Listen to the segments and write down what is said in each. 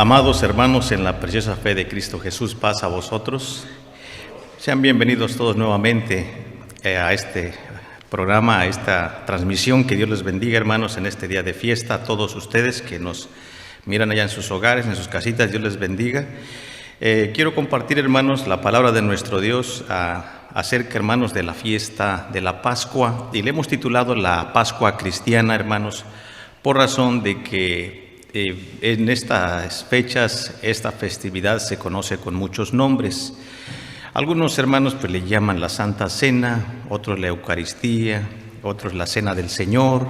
Amados hermanos, en la preciosa fe de Cristo Jesús, paz a vosotros. Sean bienvenidos todos nuevamente a este programa, a esta transmisión. Que Dios les bendiga, hermanos, en este día de fiesta. A todos ustedes que nos miran allá en sus hogares, en sus casitas, Dios les bendiga. Quiero compartir, hermanos, la palabra de nuestro Dios acerca, hermanos, de la fiesta de la Pascua. Y le hemos titulado la Pascua cristiana, hermanos, por razón de que en estas fechas, esta festividad se conoce con muchos nombres. Algunos hermanos pues le llaman la Santa Cena, otros la Eucaristía, otros la Cena del Señor.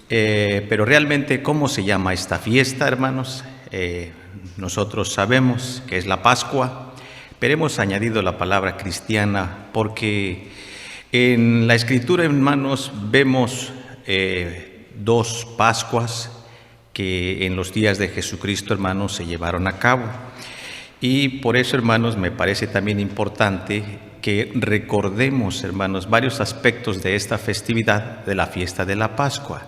Pero realmente, ¿cómo se llama esta fiesta, hermanos? Nosotros sabemos que es la Pascua, pero hemos añadido la palabra cristiana porque en la Escritura, hermanos, vemos dos Pascuas que en los días de Jesucristo, hermanos, se llevaron a cabo. Y por eso, hermanos, me parece también importante que recordemos, hermanos, varios aspectos de esta festividad de la fiesta de la Pascua.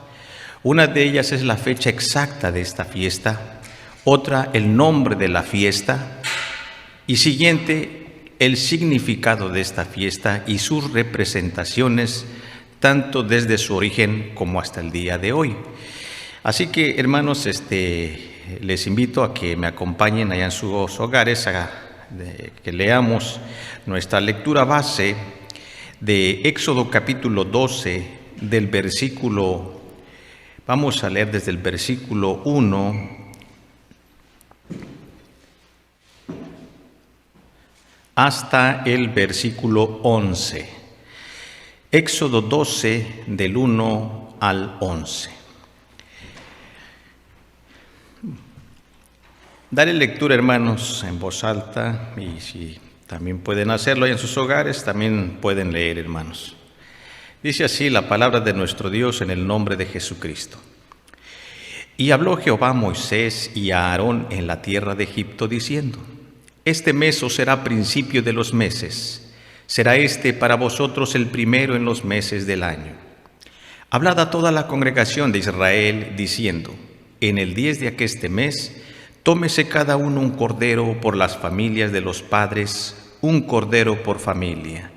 Una de ellas es la fecha exacta de esta fiesta, otra el nombre de la fiesta y siguiente el significado de esta fiesta y sus representaciones, tanto desde su origen como hasta el día de hoy. Así que, hermanos, les invito a que me acompañen allá en sus hogares, que leamos nuestra lectura base de Éxodo capítulo 12, del versículo, vamos a leer desde el versículo 1 hasta el versículo 11. Éxodo 12, del 1 al 11. Daré lectura, hermanos, en voz alta, y si también pueden hacerlo en sus hogares, también pueden leer, hermanos. Dice así la palabra de nuestro Dios en el nombre de Jesucristo. Y habló Jehová a Moisés y a Aarón en la tierra de Egipto, diciendo: Este mes os será principio de los meses, será para vosotros el primero en los meses del año. Hablad a toda la congregación de Israel, diciendo: En el 10 de aqueste mes, tómese cada uno un cordero por las familias de los padres, un cordero por familia.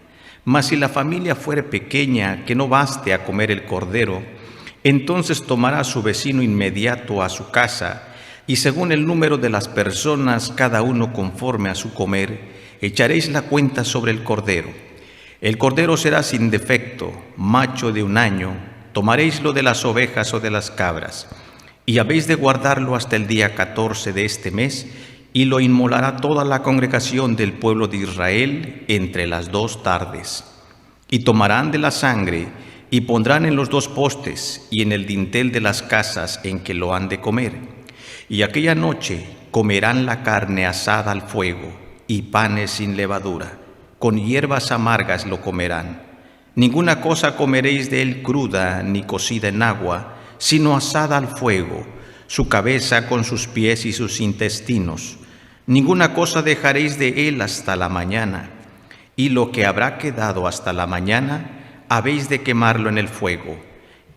Mas si la familia fuere pequeña, que no baste a comer el cordero, entonces tomará a su vecino inmediato a su casa, y según el número de las personas, cada uno conforme a su comer, echaréis la cuenta sobre el cordero. El cordero será sin defecto, macho de 1 año, tomaréislo de las ovejas o de las cabras. Y habéis de guardarlo hasta el día 14 de este mes, y lo inmolará toda la congregación del pueblo de Israel entre las 2 tardes. Y tomarán de la sangre, y pondrán en los 2 postes, y en el dintel de las casas en que lo han de comer. Y aquella noche comerán la carne asada al fuego, y panes sin levadura, con hierbas amargas lo comerán. Ninguna cosa comeréis de él cruda, ni cocida en agua, sino asada al fuego, su cabeza con sus pies y sus intestinos. Ninguna cosa dejaréis de él hasta la mañana, y lo que habrá quedado hasta la mañana, habéis de quemarlo en el fuego,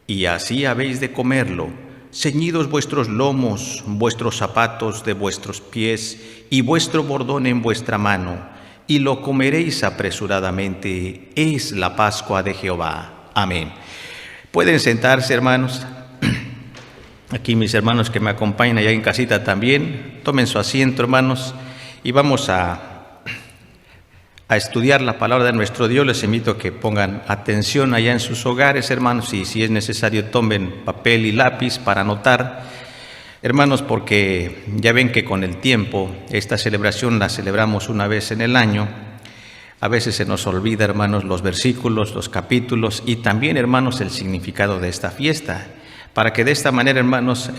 y así habéis de comerlo, ceñidos vuestros lomos, vuestros zapatos de vuestros pies, y vuestro bordón en vuestra mano, y lo comeréis apresuradamente. Es la Pascua de Jehová. Amén. Pueden sentarse, hermanos. Aquí mis hermanos que me acompañan allá en casita también, tomen su asiento, hermanos, y vamos a estudiar la palabra de nuestro Dios. Les invito a que pongan atención allá en sus hogares, hermanos, y si es necesario tomen papel y lápiz para anotar, hermanos, porque ya ven que con el tiempo esta celebración la celebramos una vez en el año. A veces se nos olvida, hermanos, los versículos, los capítulos y también, hermanos, el significado de esta fiesta, para que de esta manera, hermanos,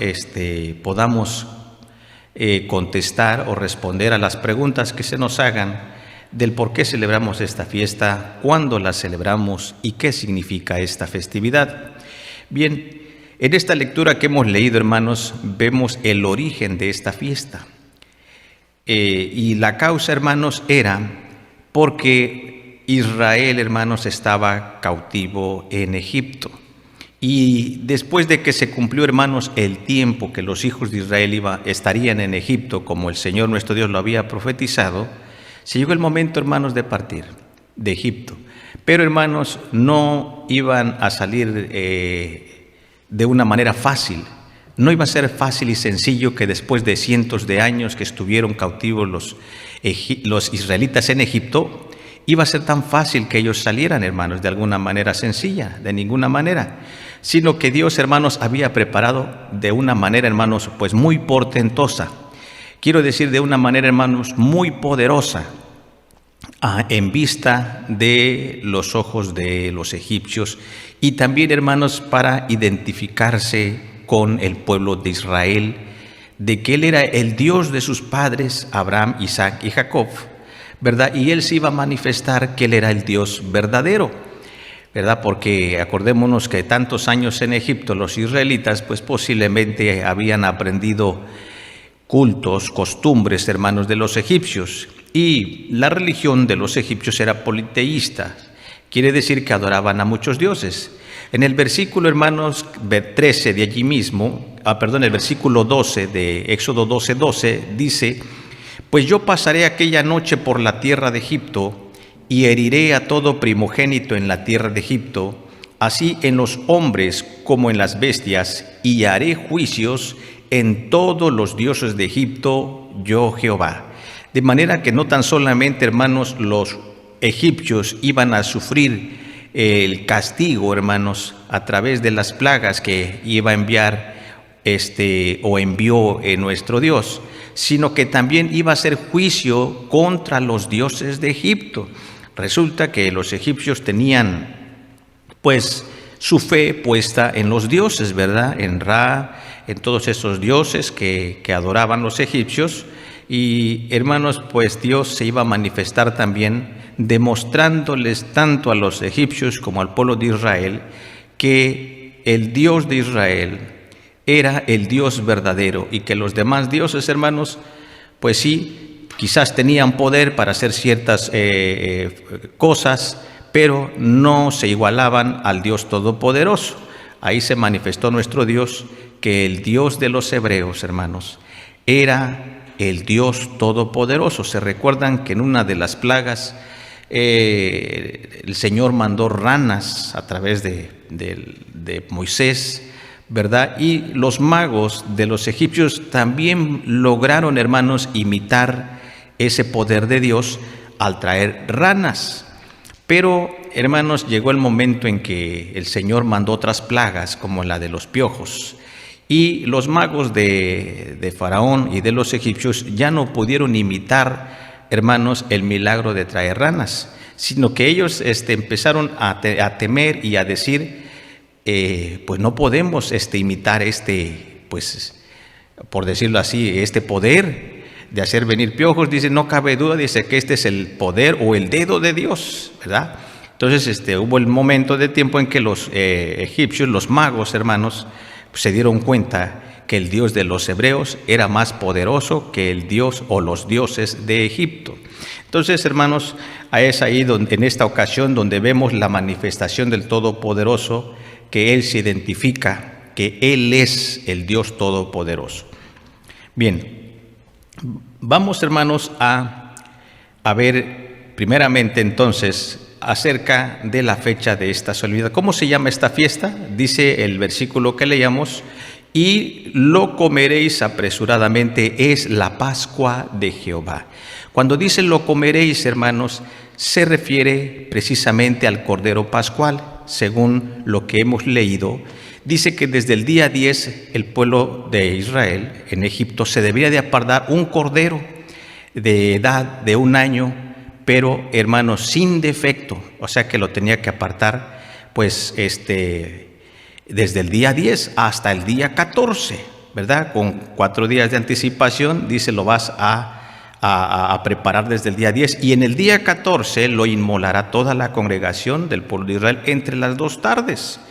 podamos contestar o responder a las preguntas que se nos hagan del por qué celebramos esta fiesta, cuándo la celebramos y qué significa esta festividad. Bien, en esta lectura que hemos leído, hermanos, vemos el origen de esta fiesta. Y la causa, hermanos, era porque Israel, hermanos, estaba cautivo en Egipto. Y después de que se cumplió, hermanos, el tiempo que los hijos de Israel estarían en Egipto, como el Señor nuestro Dios lo había profetizado, se llegó el momento, hermanos, de partir de Egipto. Pero, hermanos, no iban a salir de una manera fácil. No iba a ser fácil y sencillo que después de cientos de años que estuvieron cautivos los israelitas en Egipto, iba a ser tan fácil que ellos salieran, hermanos, de alguna manera sencilla, de ninguna manera, sino que Dios, hermanos, había preparado de una manera, hermanos, pues muy portentosa. Quiero decir, de una manera, hermanos, muy poderosa, en vista de los ojos de los egipcios y también, hermanos, para identificarse con el pueblo de Israel, de que Él era el Dios de sus padres, Abraham, Isaac y Jacob, ¿verdad? Y Él se iba a manifestar que Él era el Dios verdadero, ¿verdad? Porque acordémonos que tantos años en Egipto los israelitas, pues posiblemente habían aprendido cultos, costumbres, hermanos, de los egipcios. Y la religión de los egipcios era politeísta, quiere decir que adoraban a muchos dioses. En el versículo, hermanos, 13 de allí mismo, el versículo 12 de Éxodo 12:12 dice: pues yo pasaré aquella noche por la tierra de Egipto y heriré a todo primogénito en la tierra de Egipto, así en los hombres como en las bestias, y haré juicios en todos los dioses de Egipto, yo Jehová. De manera que no tan solamente, hermanos, los egipcios iban a sufrir el castigo, hermanos, a través de las plagas que iba a enviar o envió nuestro Dios, sino que también iba a ser juicio contra los dioses de Egipto. Resulta que los egipcios tenían, pues, su fe puesta en los dioses, ¿verdad? En Ra, en todos esos dioses que adoraban los egipcios. Y, hermanos, pues Dios se iba a manifestar también, demostrándoles tanto a los egipcios como al pueblo de Israel que el Dios de Israel era el Dios verdadero y que los demás dioses, hermanos, pues sí, quizás tenían poder para hacer ciertas cosas, pero no se igualaban al Dios Todopoderoso. Ahí se manifestó nuestro Dios, que el Dios de los hebreos, hermanos, era el Dios Todopoderoso. Se recuerdan que en una de las plagas el Señor mandó ranas a través de Moisés, ¿verdad? Y los magos de los egipcios también lograron, hermanos, imitar ese poder de Dios al traer ranas. Pero, hermanos, llegó el momento en que el Señor mandó otras plagas, como la de los piojos. Y los magos de Faraón y de los egipcios ya no pudieron imitar, hermanos, el milagro de traer ranas, sino que ellos empezaron a temer y a decir, pues no podemos imitar pues, por decirlo así, este poder de hacer venir piojos. Dice, no cabe duda, dice que este es el poder o el dedo de Dios, ¿verdad? Entonces hubo el momento de tiempo en que los egipcios, los magos, hermanos, se dieron cuenta que el Dios de los hebreos era más poderoso que el Dios o los dioses de Egipto. Entonces, hermanos, es ahí donde, en esta ocasión, donde vemos la manifestación del Todopoderoso, que Él se identifica, que Él es el Dios Todopoderoso. Bien, vamos, hermanos, a ver primeramente entonces acerca de la fecha de esta solemnidad. ¿Cómo se llama esta fiesta? Dice el versículo que leíamos: y lo comeréis apresuradamente, es la Pascua de Jehová. Cuando dice lo comeréis, hermanos, se refiere precisamente al Cordero Pascual. Según lo que hemos leído, dice que desde el día 10 el pueblo de Israel en Egipto se debería de apartar un cordero de edad de 1 año, pero, hermanos, sin defecto, o sea que lo tenía que apartar, pues, desde el día 10 hasta el día 14, ¿verdad? Con 4 días de anticipación, dice, lo vas a preparar desde el día 10, y en el día 14 lo inmolará toda la congregación del pueblo de Israel entre las 2 tardes.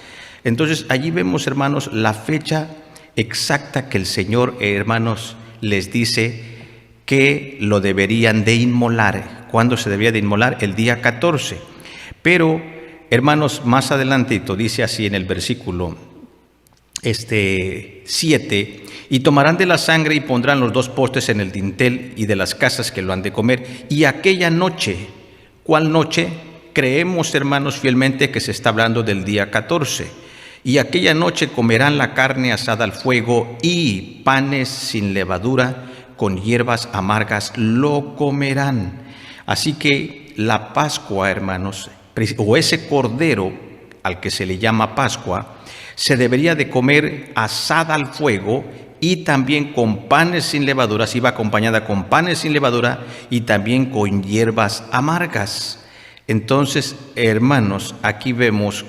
Entonces, allí vemos, hermanos, la fecha exacta que el Señor, hermanos, les dice que lo deberían de inmolar. ¿Cuándo se debía de inmolar? El día 14. Pero hermanos, más adelantito dice así en el versículo 7, y tomarán de la sangre y pondrán los 2 postes en el dintel y de las casas que lo han de comer. Y aquella noche, ¿cuál noche? Creemos, hermanos, fielmente que se está hablando del día 14. Y aquella noche comerán la carne asada al fuego y panes sin levadura, con hierbas amargas lo comerán. Así que la Pascua, hermanos, o ese cordero al que se le llama Pascua, se debería de comer asada al fuego y también con panes sin levadura, iba acompañada con panes sin levadura y también con hierbas amargas. Entonces, hermanos, aquí vemos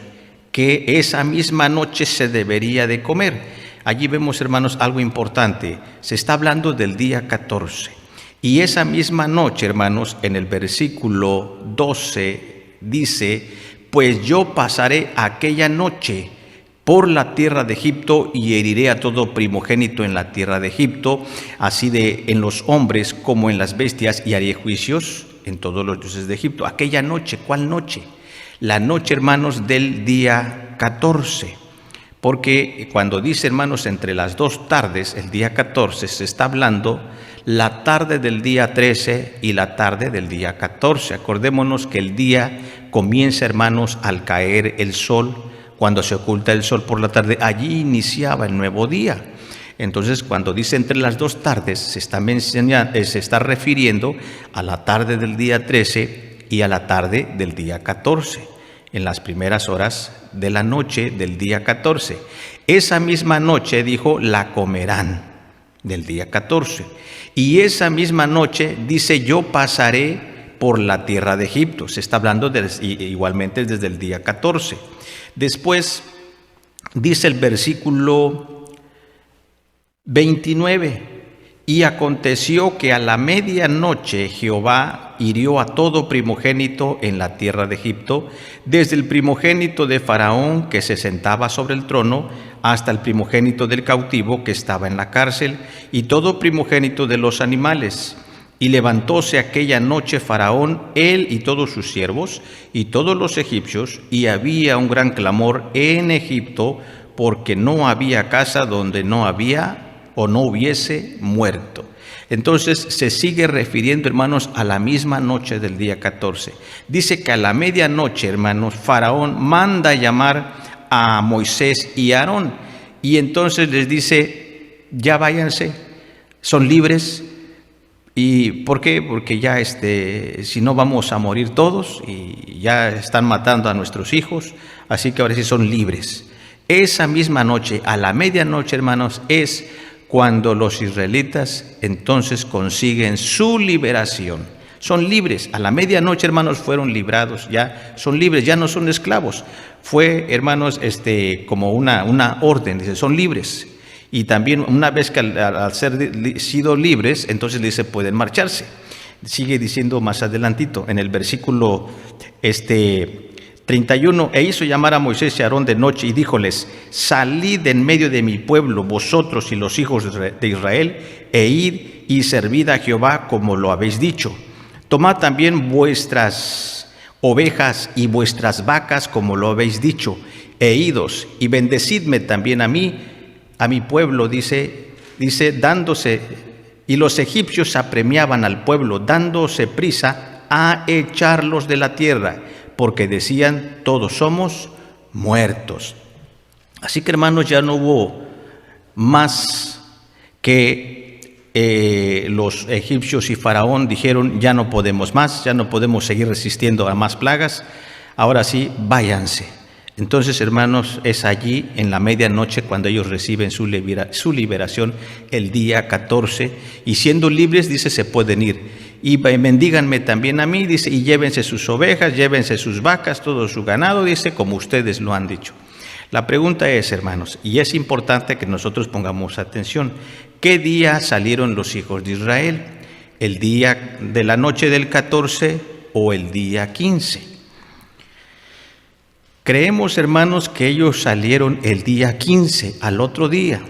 que esa misma noche se debería de comer. Allí vemos, hermanos, algo importante. Se está hablando del día 14. Y esa misma noche, hermanos, en el versículo 12 dice: pues yo pasaré aquella noche por la tierra de Egipto y heriré a todo primogénito en la tierra de Egipto, así en los hombres como en las bestias, y haré juicios en todos los dioses de Egipto. Aquella noche, ¿cuál noche? La noche, hermanos, del día 14. Porque cuando dice, hermanos, entre las 2 tardes, el día 14, se está hablando la tarde del día 13 y la tarde del día 14. Acordémonos que el día comienza, hermanos, al caer el sol. Cuando se oculta el sol por la tarde, allí iniciaba el nuevo día. Entonces, cuando dice entre las 2 tardes, se está refiriendo a la tarde del día 13 y a la tarde del día 14, en las primeras horas de la noche del día 14. Esa misma noche, dijo, la comerán, del día 14. Y esa misma noche, dice, yo pasaré por la tierra de Egipto. Se está hablando igualmente desde el día 14. Después dice el versículo 29, y aconteció que a la medianoche Jehová hirió a todo primogénito en la tierra de Egipto, desde el primogénito de Faraón que se sentaba sobre el trono, hasta el primogénito del cautivo que estaba en la cárcel, y todo primogénito de los animales. Y levantóse aquella noche Faraón, él y todos sus siervos, y todos los egipcios, y había un gran clamor en Egipto, porque no había casa donde no había o no hubiese muerto. Entonces se sigue refiriendo, hermanos, a la misma noche del día 14. Dice que a la medianoche, hermanos, Faraón manda llamar a Moisés y a Aarón, y entonces les dice: ya váyanse, son libres. ¿Y por qué? Porque ya si no vamos a morir todos, y ya están matando a nuestros hijos, así que ahora sí son libres. Esa misma noche, a la medianoche, hermanos, es cuando los israelitas entonces consiguen su liberación. Son libres, a la medianoche, hermanos, fueron librados, ya son libres, ya no son esclavos. Fue, hermanos, como una orden, dice, son libres. Y también una vez que al ser sido libres, entonces le dice, pueden marcharse. Sigue diciendo más adelantito, en el versículo 31, e hizo llamar a Moisés y a Aarón de noche y díjoles: salid en medio de mi pueblo, vosotros y los hijos de Israel, e id y servid a Jehová como lo habéis dicho. Tomad también vuestras ovejas y vuestras vacas como lo habéis dicho, e idos y bendecidme también a mí, a mi pueblo, dice dándose, y los egipcios apremiaban al pueblo, dándose prisa a echarlos de la tierra, porque decían: todos somos muertos. Así que, hermanos, ya no hubo más que los egipcios y Faraón dijeron: ya no podemos más, ya no podemos seguir resistiendo a más plagas, ahora sí, váyanse. Entonces, hermanos, es allí en la medianoche cuando ellos reciben su liberación el día 14, y siendo libres, dice, se pueden ir. Y bendíganme también a mí, dice, y llévense sus ovejas, llévense sus vacas, todo su ganado, dice, como ustedes lo han dicho. La pregunta es, hermanos, y es importante que nosotros pongamos atención, ¿qué día salieron los hijos de Israel? ¿El día de la noche del 14 o el día 15? Creemos, hermanos, que ellos salieron el día 15, al otro día,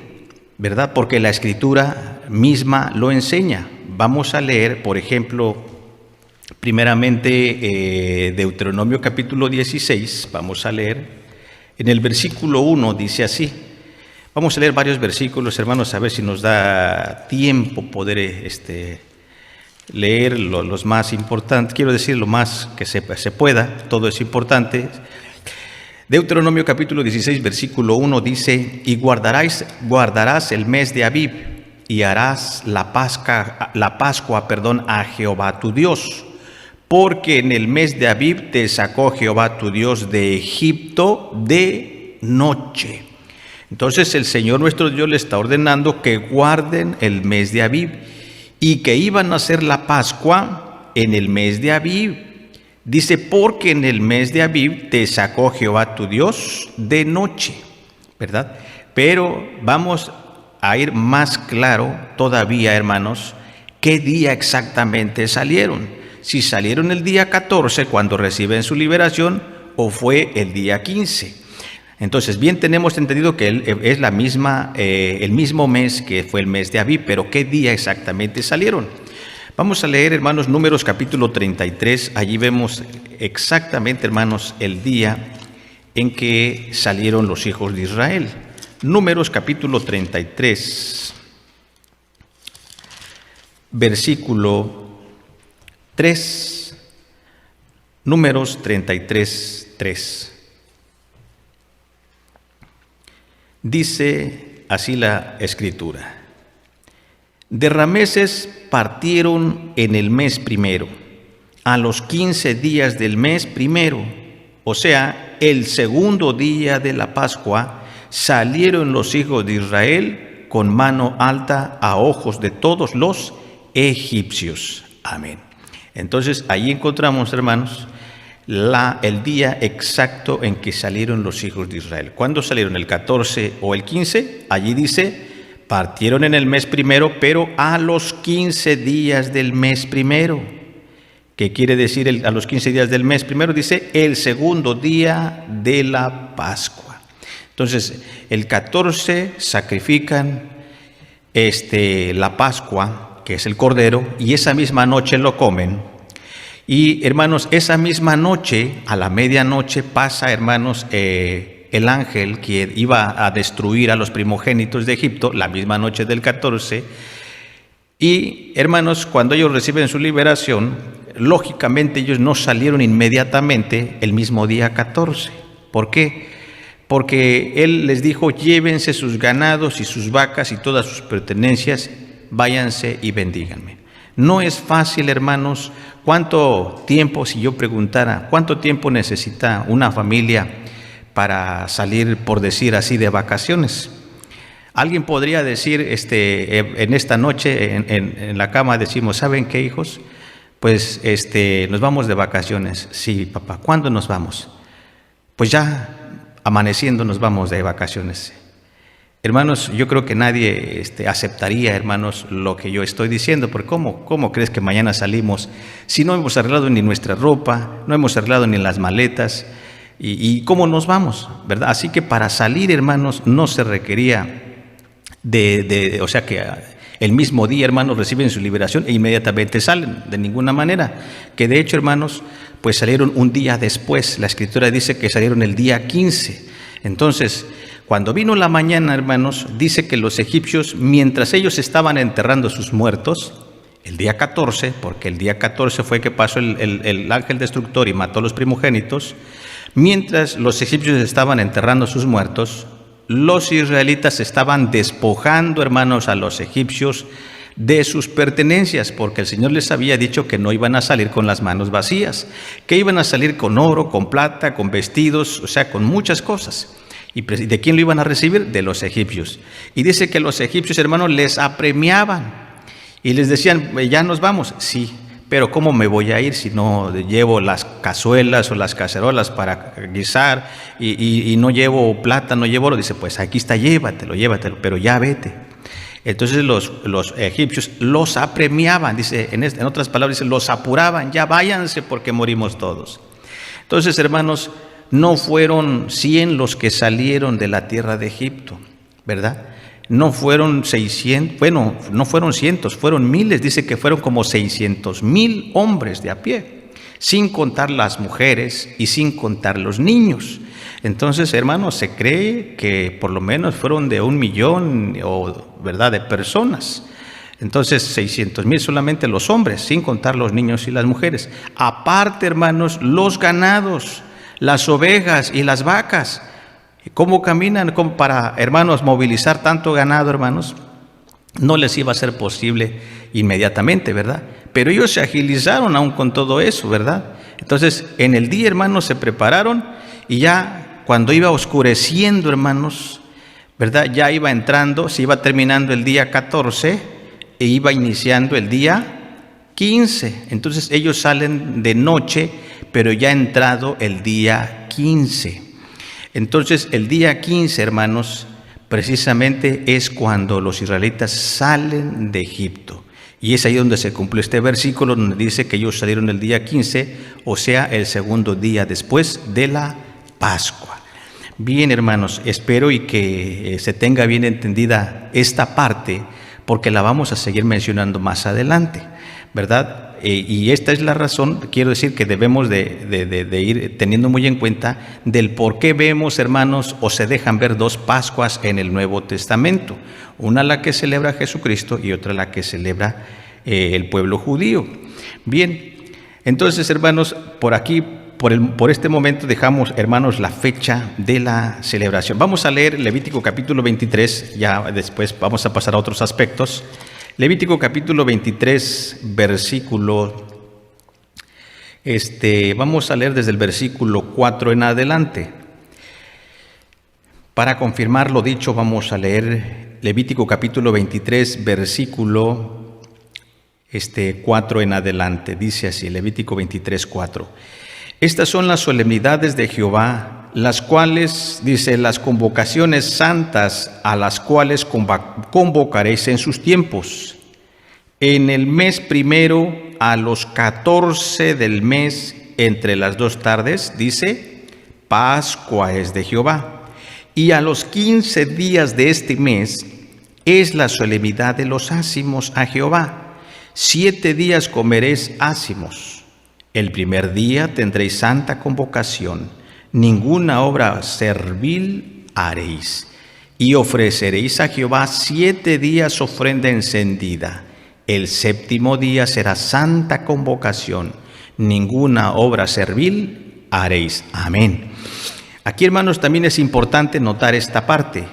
¿verdad? Porque la Escritura misma lo enseña. Vamos a leer, por ejemplo, Primeramente, Deuteronomio capítulo 16, vamos a leer. En el versículo 1 dice así. Vamos a leer varios versículos, hermanos, a ver si nos da tiempo poder leer los más importantes. Quiero decir lo más que se pueda, todo es importante. Deuteronomio capítulo 16, versículo 1 dice: y guardarás el mes de Abib, y harás la Pascua, a Jehová tu Dios, porque en el mes de Abib te sacó Jehová tu Dios de Egipto de noche. Entonces el Señor nuestro Dios le está ordenando que guarden el mes de Abib y que iban a hacer la Pascua en el mes de Abib. Dice, porque en el mes de Abib te sacó Jehová tu Dios de noche, ¿verdad? Pero vamos a ir más claro todavía, hermanos, qué día exactamente salieron. Si salieron el día 14 cuando reciben su liberación o fue el día 15. Entonces, bien tenemos entendido que es el mismo mes que fue el mes de Abib, pero ¿qué día exactamente salieron? Vamos a leer, hermanos, Números capítulo 33. Allí vemos exactamente, hermanos, el día en que salieron los hijos de Israel. Números capítulo 33, versículo 3, Números 33, 3. Dice así la Escritura: de Rameses partieron en el mes primero, a los 15 días del mes primero, o sea, el segundo día de la Pascua, salieron los hijos de Israel con mano alta a ojos de todos los egipcios. Amén. Entonces, ahí encontramos, hermanos, el día exacto en que salieron los hijos de Israel. ¿Cuándo salieron? ¿El 14 o el 15? Allí dice, partieron en el mes primero, pero a los 15 días del mes primero. ¿Qué quiere decir a los 15 días del mes primero? Dice, el segundo día de la Pascua. Entonces, el 14 sacrifican la Pascua, que es el cordero, y esa misma noche lo comen. Y, hermanos, esa misma noche, a la medianoche, pasa, hermanos, el ángel que iba a destruir a los primogénitos de Egipto, la misma noche del 14. Y, hermanos, cuando ellos reciben su liberación, lógicamente ellos no salieron inmediatamente el mismo día 14. ¿Por qué? Porque él les dijo, llévense sus ganados y sus vacas y todas sus pertenencias, váyanse y bendíganme. No es fácil, hermanos. ¿Cuánto tiempo, si yo preguntara, cuánto tiempo necesita una familia para salir, por decir así, de vacaciones? Alguien podría decir, en esta noche, en la cama decimos, ¿saben qué, hijos? Pues, nos vamos de vacaciones. Sí, papá. ¿Cuándo nos vamos? Pues ya amaneciendo nos vamos de vacaciones. Hermanos, yo creo que nadie aceptaría, hermanos, lo que yo estoy diciendo, porque ¿cómo crees que mañana salimos si no hemos arreglado ni nuestra ropa, no hemos arreglado ni las maletas? ¿Y cómo nos vamos? ¿Verdad? Así que para salir, hermanos, no se requería o sea que el mismo día, hermanos, reciben su liberación e inmediatamente salen, de ninguna manera. Que de hecho, hermanos, pues salieron un día después. La Escritura dice que salieron el día 15. Entonces, cuando vino la mañana, hermanos, dice que los egipcios, mientras ellos estaban enterrando sus muertos, el día 14, porque el día 14 fue que pasó el ángel destructor y mató a los primogénitos, mientras los egipcios estaban enterrando sus muertos, los israelitas estaban despojando, hermanos, a los egipcios de sus pertenencias, porque el Señor les había dicho que no iban a salir con las manos vacías, que iban a salir con oro, con plata, con vestidos, o sea, con muchas cosas. ¿Y de quién lo iban a recibir? De los egipcios. Y dice que los egipcios, hermanos, les apremiaban y les decían, ya nos vamos. Sí, pero ¿cómo me voy a ir si no llevo las cazuelas o las cacerolas para guisar y no llevo plata, no llevo oro? Dice, pues aquí está, llévatelo, pero ya vete. Entonces los egipcios los apremiaban, dice, en otras palabras, dice, los apuraban, ya váyanse porque morimos todos. Entonces, hermanos, no fueron 100 los que salieron de la tierra de Egipto, ¿verdad? no fueron 600, bueno, no fueron cientos, fueron miles, dice que fueron como 600,000 hombres de a pie, sin contar las mujeres y sin contar los niños. Entonces, hermanos, se cree que por lo menos fueron de 1,000,000 ¿verdad?, de personas. Entonces, 600,000 solamente los hombres, sin contar los niños y las mujeres. Aparte, hermanos, los ganados, las ovejas y las vacas. ¿Cómo caminan para, hermanos, movilizar tanto ganado, hermanos? No les iba a ser posible inmediatamente, ¿verdad? Pero ellos se agilizaron aún con todo eso, ¿verdad? Entonces, en el día, hermanos, se prepararon y ya cuando iba oscureciendo, hermanos, ¿verdad?, ya iba entrando, se iba terminando el día 14 e iba iniciando el día 15. Entonces ellos salen de noche, pero ya ha entrado el día 15. Entonces el día 15, hermanos, precisamente es cuando los israelitas salen de Egipto. Y es ahí donde se cumple este versículo donde dice que ellos salieron el día 15, o sea, el segundo día después de la Pascua. Bien, hermanos, espero y que se tenga bien entendida esta parte, porque la vamos a seguir mencionando más adelante, ¿verdad? Y esta es la razón, quiero decir, que debemos de ir teniendo muy en cuenta del por qué vemos, hermanos, o se dejan ver dos Pascuas en el Nuevo Testamento. Una la que celebra Jesucristo y otra la que celebra el pueblo judío. Bien, entonces, hermanos, por aquí, por este momento dejamos, hermanos, la fecha de la celebración. Vamos a leer Levítico capítulo 23, ya después vamos a pasar a otros aspectos. Levítico capítulo 23, versículo, vamos a leer desde el versículo 4 en adelante. Para confirmar lo dicho, vamos a leer Levítico capítulo 23, versículo 4 en adelante. Dice así, Levítico 23, 4. Estas son las solemnidades de Jehová, las cuales, dice, las convocaciones santas a las cuales convocaréis en sus tiempos. En el mes primero, a los 14 del mes, entre las 2 tardes, dice, Pascua es de Jehová. Y a los 15 días de este mes es la solemnidad de los ácimos a Jehová. 7 días comeréis ácimos. El primer día tendréis santa convocación, ninguna obra servil haréis, y ofreceréis a Jehová 7 días ofrenda encendida. El séptimo día será santa convocación, ninguna obra servil haréis. Amén. Aquí, hermanos, también es importante notar esta parte,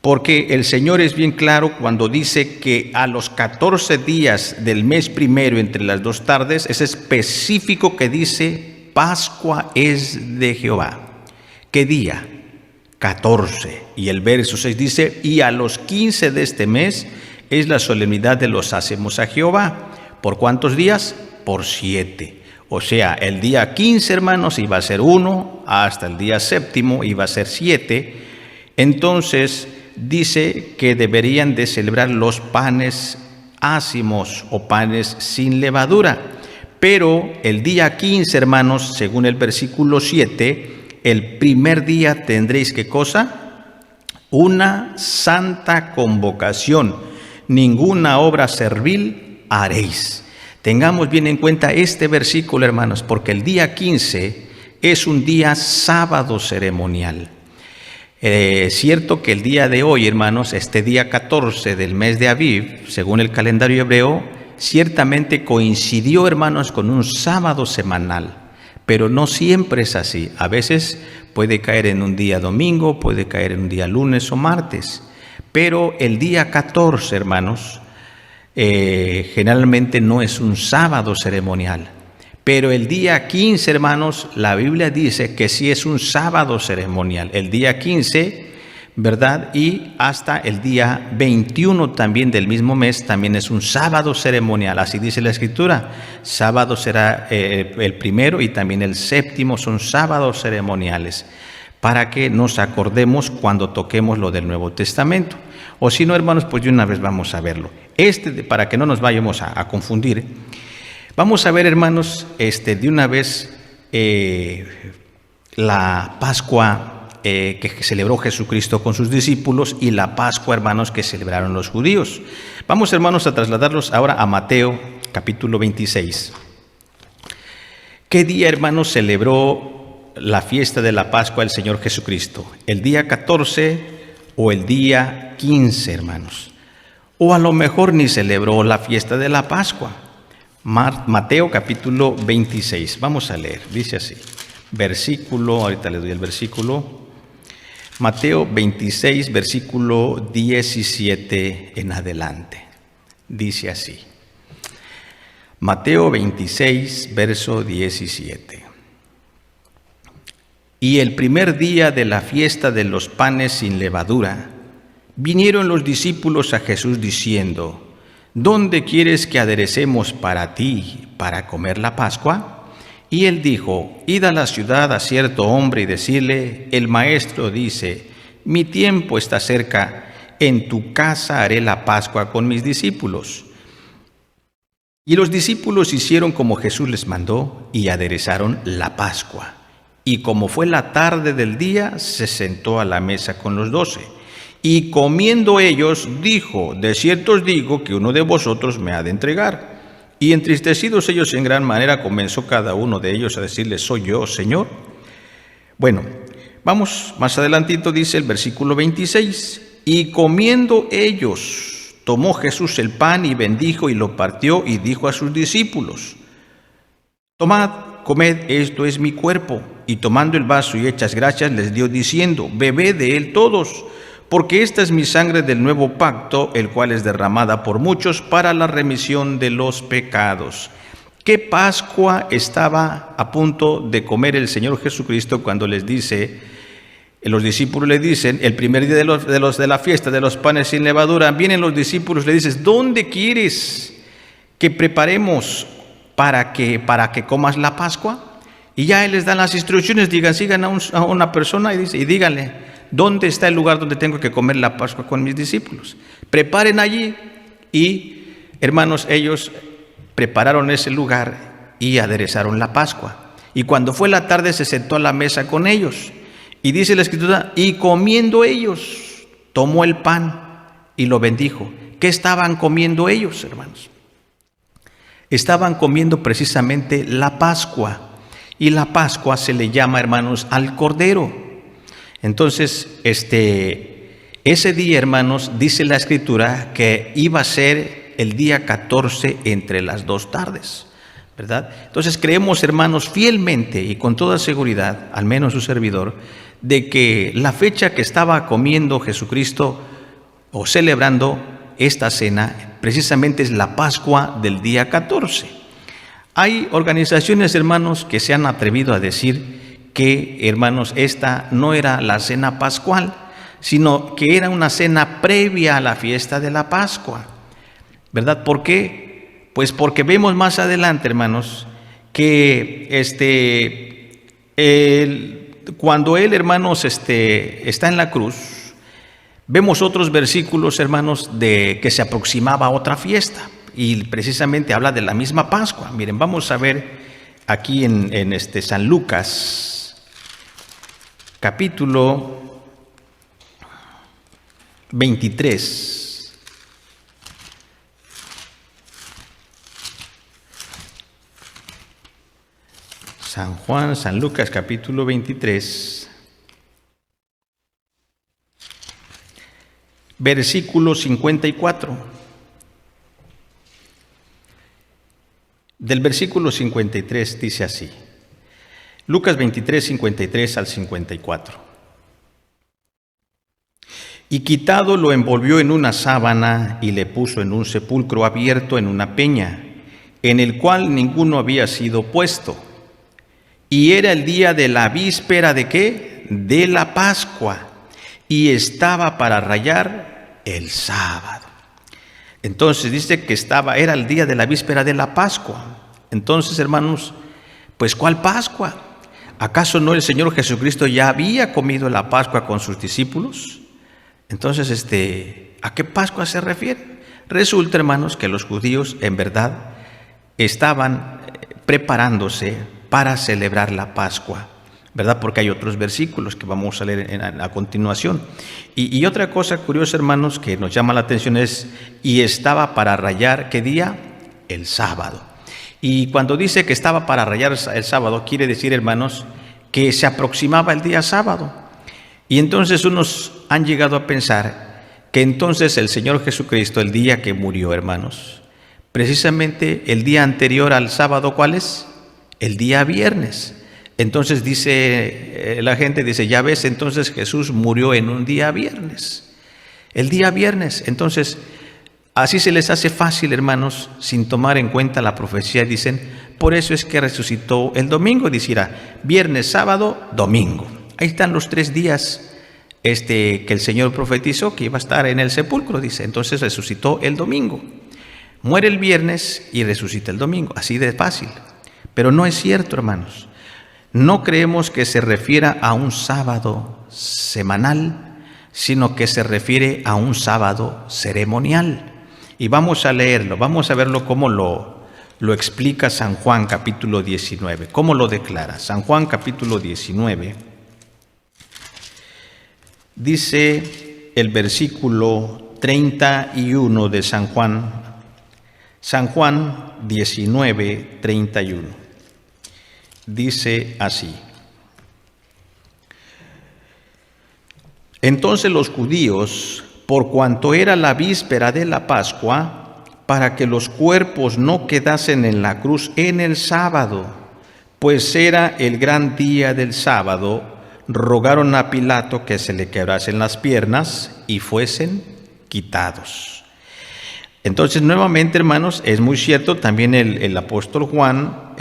porque el Señor es bien claro cuando dice que a los 14 días del mes primero entre las 2 tardes, es específico que dice Pascua es de Jehová. ¿Qué día? 14. Y el verso 6 dice, y a los 15 de este mes es la solemnidad de los ácimos a Jehová. ¿Por cuántos días? Por 7. O sea, el día 15, hermanos, iba a ser 1, hasta el día séptimo iba a ser 7. Entonces dice que deberían de celebrar los panes ácimos o panes sin levadura. Pero el día 15, hermanos, según el versículo 7, el primer día tendréis, ¿qué cosa? Una santa convocación. Ninguna obra servil haréis. Tengamos bien en cuenta este versículo, hermanos, porque el día 15 es un día sábado ceremonial. Cierto que el día de hoy, hermanos, este día 14 del mes de Aviv, según el calendario hebreo, ciertamente coincidió, hermanos, con un sábado semanal, pero no siempre es así. A veces puede caer en un día domingo, puede caer en un día lunes o martes, pero el día 14, hermanos, generalmente no es un sábado ceremonial. Pero el día 15, hermanos, la Biblia dice que sí es un sábado ceremonial. El día 15, ¿verdad? Y hasta el día 21 también del mismo mes también es un sábado ceremonial. Así dice la Escritura. Sábado será el primero y también el séptimo son sábados ceremoniales, para que nos acordemos cuando toquemos lo del Nuevo Testamento. O si no, hermanos, pues de una vez vamos a verlo. Para que no nos vayamos a confundir. Vamos a ver, hermanos, de una vez la Pascua que celebró Jesucristo con sus discípulos y la Pascua, hermanos, que celebraron los judíos. Vamos, hermanos, a trasladarlos ahora a Mateo capítulo 26. ¿Qué día, hermanos, celebró la fiesta de la Pascua el Señor Jesucristo? ¿El día 14 o el día 15, hermanos? O a lo mejor ni celebró la fiesta de la Pascua. Mateo capítulo 26. Vamos a leer. Dice así. Versículo, ahorita les doy el versículo. Mateo 26, versículo 17 en adelante. Dice así. Mateo 26, verso 17. Y el primer día de la fiesta de los panes sin levadura, vinieron los discípulos a Jesús diciendo: ¿Dónde quieres que aderecemos para ti para comer la Pascua? Y él dijo: Id a la ciudad a cierto hombre y decirle: el maestro dice, mi tiempo está cerca, en tu casa haré la Pascua con mis discípulos. Y los discípulos hicieron como Jesús les mandó y aderezaron la Pascua. Y como fue la tarde del día, se sentó a la mesa con los 12. Y comiendo ellos, dijo: de cierto os digo que uno de vosotros me ha de entregar. Y entristecidos ellos en gran manera, comenzó cada uno de ellos a decirle: ¿soy yo, Señor? Bueno, vamos más adelantito, dice el versículo 26. Y comiendo ellos, tomó Jesús el pan y bendijo y lo partió y dijo a sus discípulos: tomad, comed, esto es mi cuerpo. Y tomando el vaso y hechas gracias, les dio diciendo: bebed de él todos, porque esta es mi sangre del nuevo pacto, el cual es derramada por muchos para la remisión de los pecados. ¿Qué Pascua estaba a punto de comer el Señor Jesucristo cuando les dice, los discípulos le dicen, el primer día de la fiesta de los panes sin levadura, vienen los discípulos, le dicen: ¿dónde quieres que preparemos para que comas la Pascua? Y ya él les da las instrucciones, sigan a una persona y díganle: ¿dónde está el lugar donde tengo que comer la Pascua con mis discípulos? Preparen allí. Y, hermanos, ellos prepararon ese lugar y aderezaron la Pascua. Y cuando fue la tarde, se sentó a la mesa con ellos. Y dice la Escritura: y comiendo ellos, tomó el pan y lo bendijo. ¿Qué estaban comiendo ellos, hermanos? Estaban comiendo precisamente la Pascua. Y la Pascua se le llama, hermanos, al Cordero. Entonces, ese día, hermanos, dice la Escritura que iba a ser el día 14 entre las 2 tardes, ¿verdad? Entonces creemos, hermanos, fielmente y con toda seguridad, al menos su servidor, de que la fecha que estaba comiendo Jesucristo o celebrando esta cena, precisamente es la Pascua del día 14. Hay organizaciones, hermanos, que se han atrevido a decir que, hermanos, esta no era la cena pascual, sino que era una cena previa a la fiesta de la Pascua, ¿verdad? ¿Por qué? Pues porque vemos más adelante, hermanos, que cuando él, hermanos, está en la cruz, vemos otros versículos, hermanos, de que se aproximaba a otra fiesta, y precisamente habla de la misma Pascua. Miren, vamos a ver aquí en San Lucas, capítulo 23. San Lucas, capítulo 23, versículo 54. Del versículo 53 dice así. Lucas 23, 53 al 54. Y quitado lo envolvió en una sábana y le puso en un sepulcro abierto en una peña, en el cual ninguno había sido puesto. Y era el día de la víspera ¿de qué? De la Pascua. Y estaba para rayar el sábado. Entonces dice que era el día de la víspera de la Pascua. Entonces, hermanos, pues ¿cuál Pascua? ¿Acaso no el Señor Jesucristo ya había comido la Pascua con sus discípulos? Entonces, ¿a qué Pascua se refiere? Resulta, hermanos, que los judíos en verdad estaban preparándose para celebrar la Pascua, ¿verdad? Porque hay otros versículos que vamos a leer a continuación. Y otra cosa curiosa, hermanos, que nos llama la atención es, y estaba para rayar, ¿qué día? El sábado. Y cuando dice que estaba para rayar el sábado, quiere decir, hermanos, que se aproximaba el día sábado. Y entonces unos han llegado a pensar que entonces el Señor Jesucristo, el día que murió, hermanos, precisamente el día anterior al sábado, ¿cuál es? El día viernes. Entonces dice la gente, dice, ya ves, entonces Jesús murió en un día viernes. El día viernes. Entonces, así se les hace fácil, hermanos, sin tomar en cuenta la profecía. Dicen, por eso es que resucitó el domingo. Dijera, viernes, sábado, domingo. Ahí están los 3 días que el Señor profetizó que iba a estar en el sepulcro, dice. Entonces resucitó el domingo. Muere el viernes y resucita el domingo. Así de fácil. Pero no es cierto, hermanos. No creemos que se refiera a un sábado semanal, sino que se refiere a un sábado ceremonial. Y vamos a leerlo, vamos a verlo cómo lo explica San Juan capítulo 19, cómo lo declara. San Juan capítulo 19, dice el versículo 31 de San Juan 19, 31. Dice así: entonces los judíos, por cuanto era la víspera de la Pascua, para que los cuerpos no quedasen en la cruz en el sábado, pues era el gran día del sábado, rogaron a Pilato que se le quebrasen las piernas y fuesen quitados. Entonces, nuevamente, hermanos, es muy cierto, también el apóstol Juan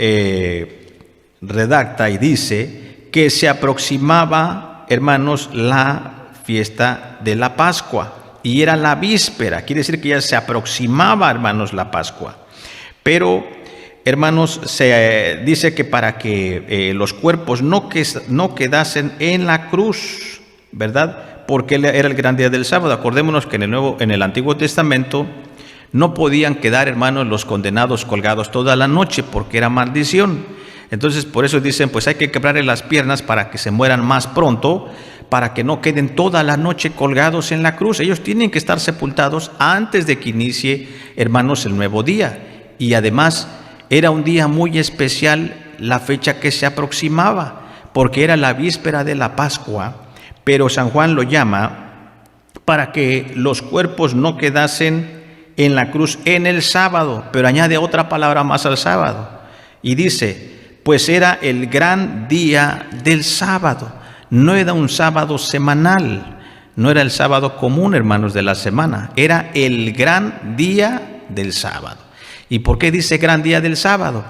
redacta y dice que se aproximaba, hermanos, la fiesta de la Pascua y era la víspera, quiere decir que ya se aproximaba, hermanos, la Pascua. Pero, hermanos, se dice que para que los cuerpos no quedasen en la cruz, ¿verdad? Porque era el gran día del sábado. Acordémonos que en el Antiguo Testamento no podían quedar, hermanos, los condenados colgados toda la noche porque era maldición. Entonces, por eso dicen, pues hay que quebrarle las piernas para que se mueran más pronto, para que no queden toda la noche colgados en la cruz. Ellos tienen que estar sepultados antes de que inicie, hermanos, el nuevo día. Y además, era un día muy especial la fecha que se aproximaba, porque era la víspera de la Pascua, pero San Juan lo llama para que los cuerpos no quedasen en la cruz en el sábado, pero añade otra palabra más al sábado. Y dice, pues era el gran día del sábado. No era un sábado semanal, no era el sábado común, hermanos, de la semana. Era el gran día del sábado. ¿Y por qué dice gran día del sábado?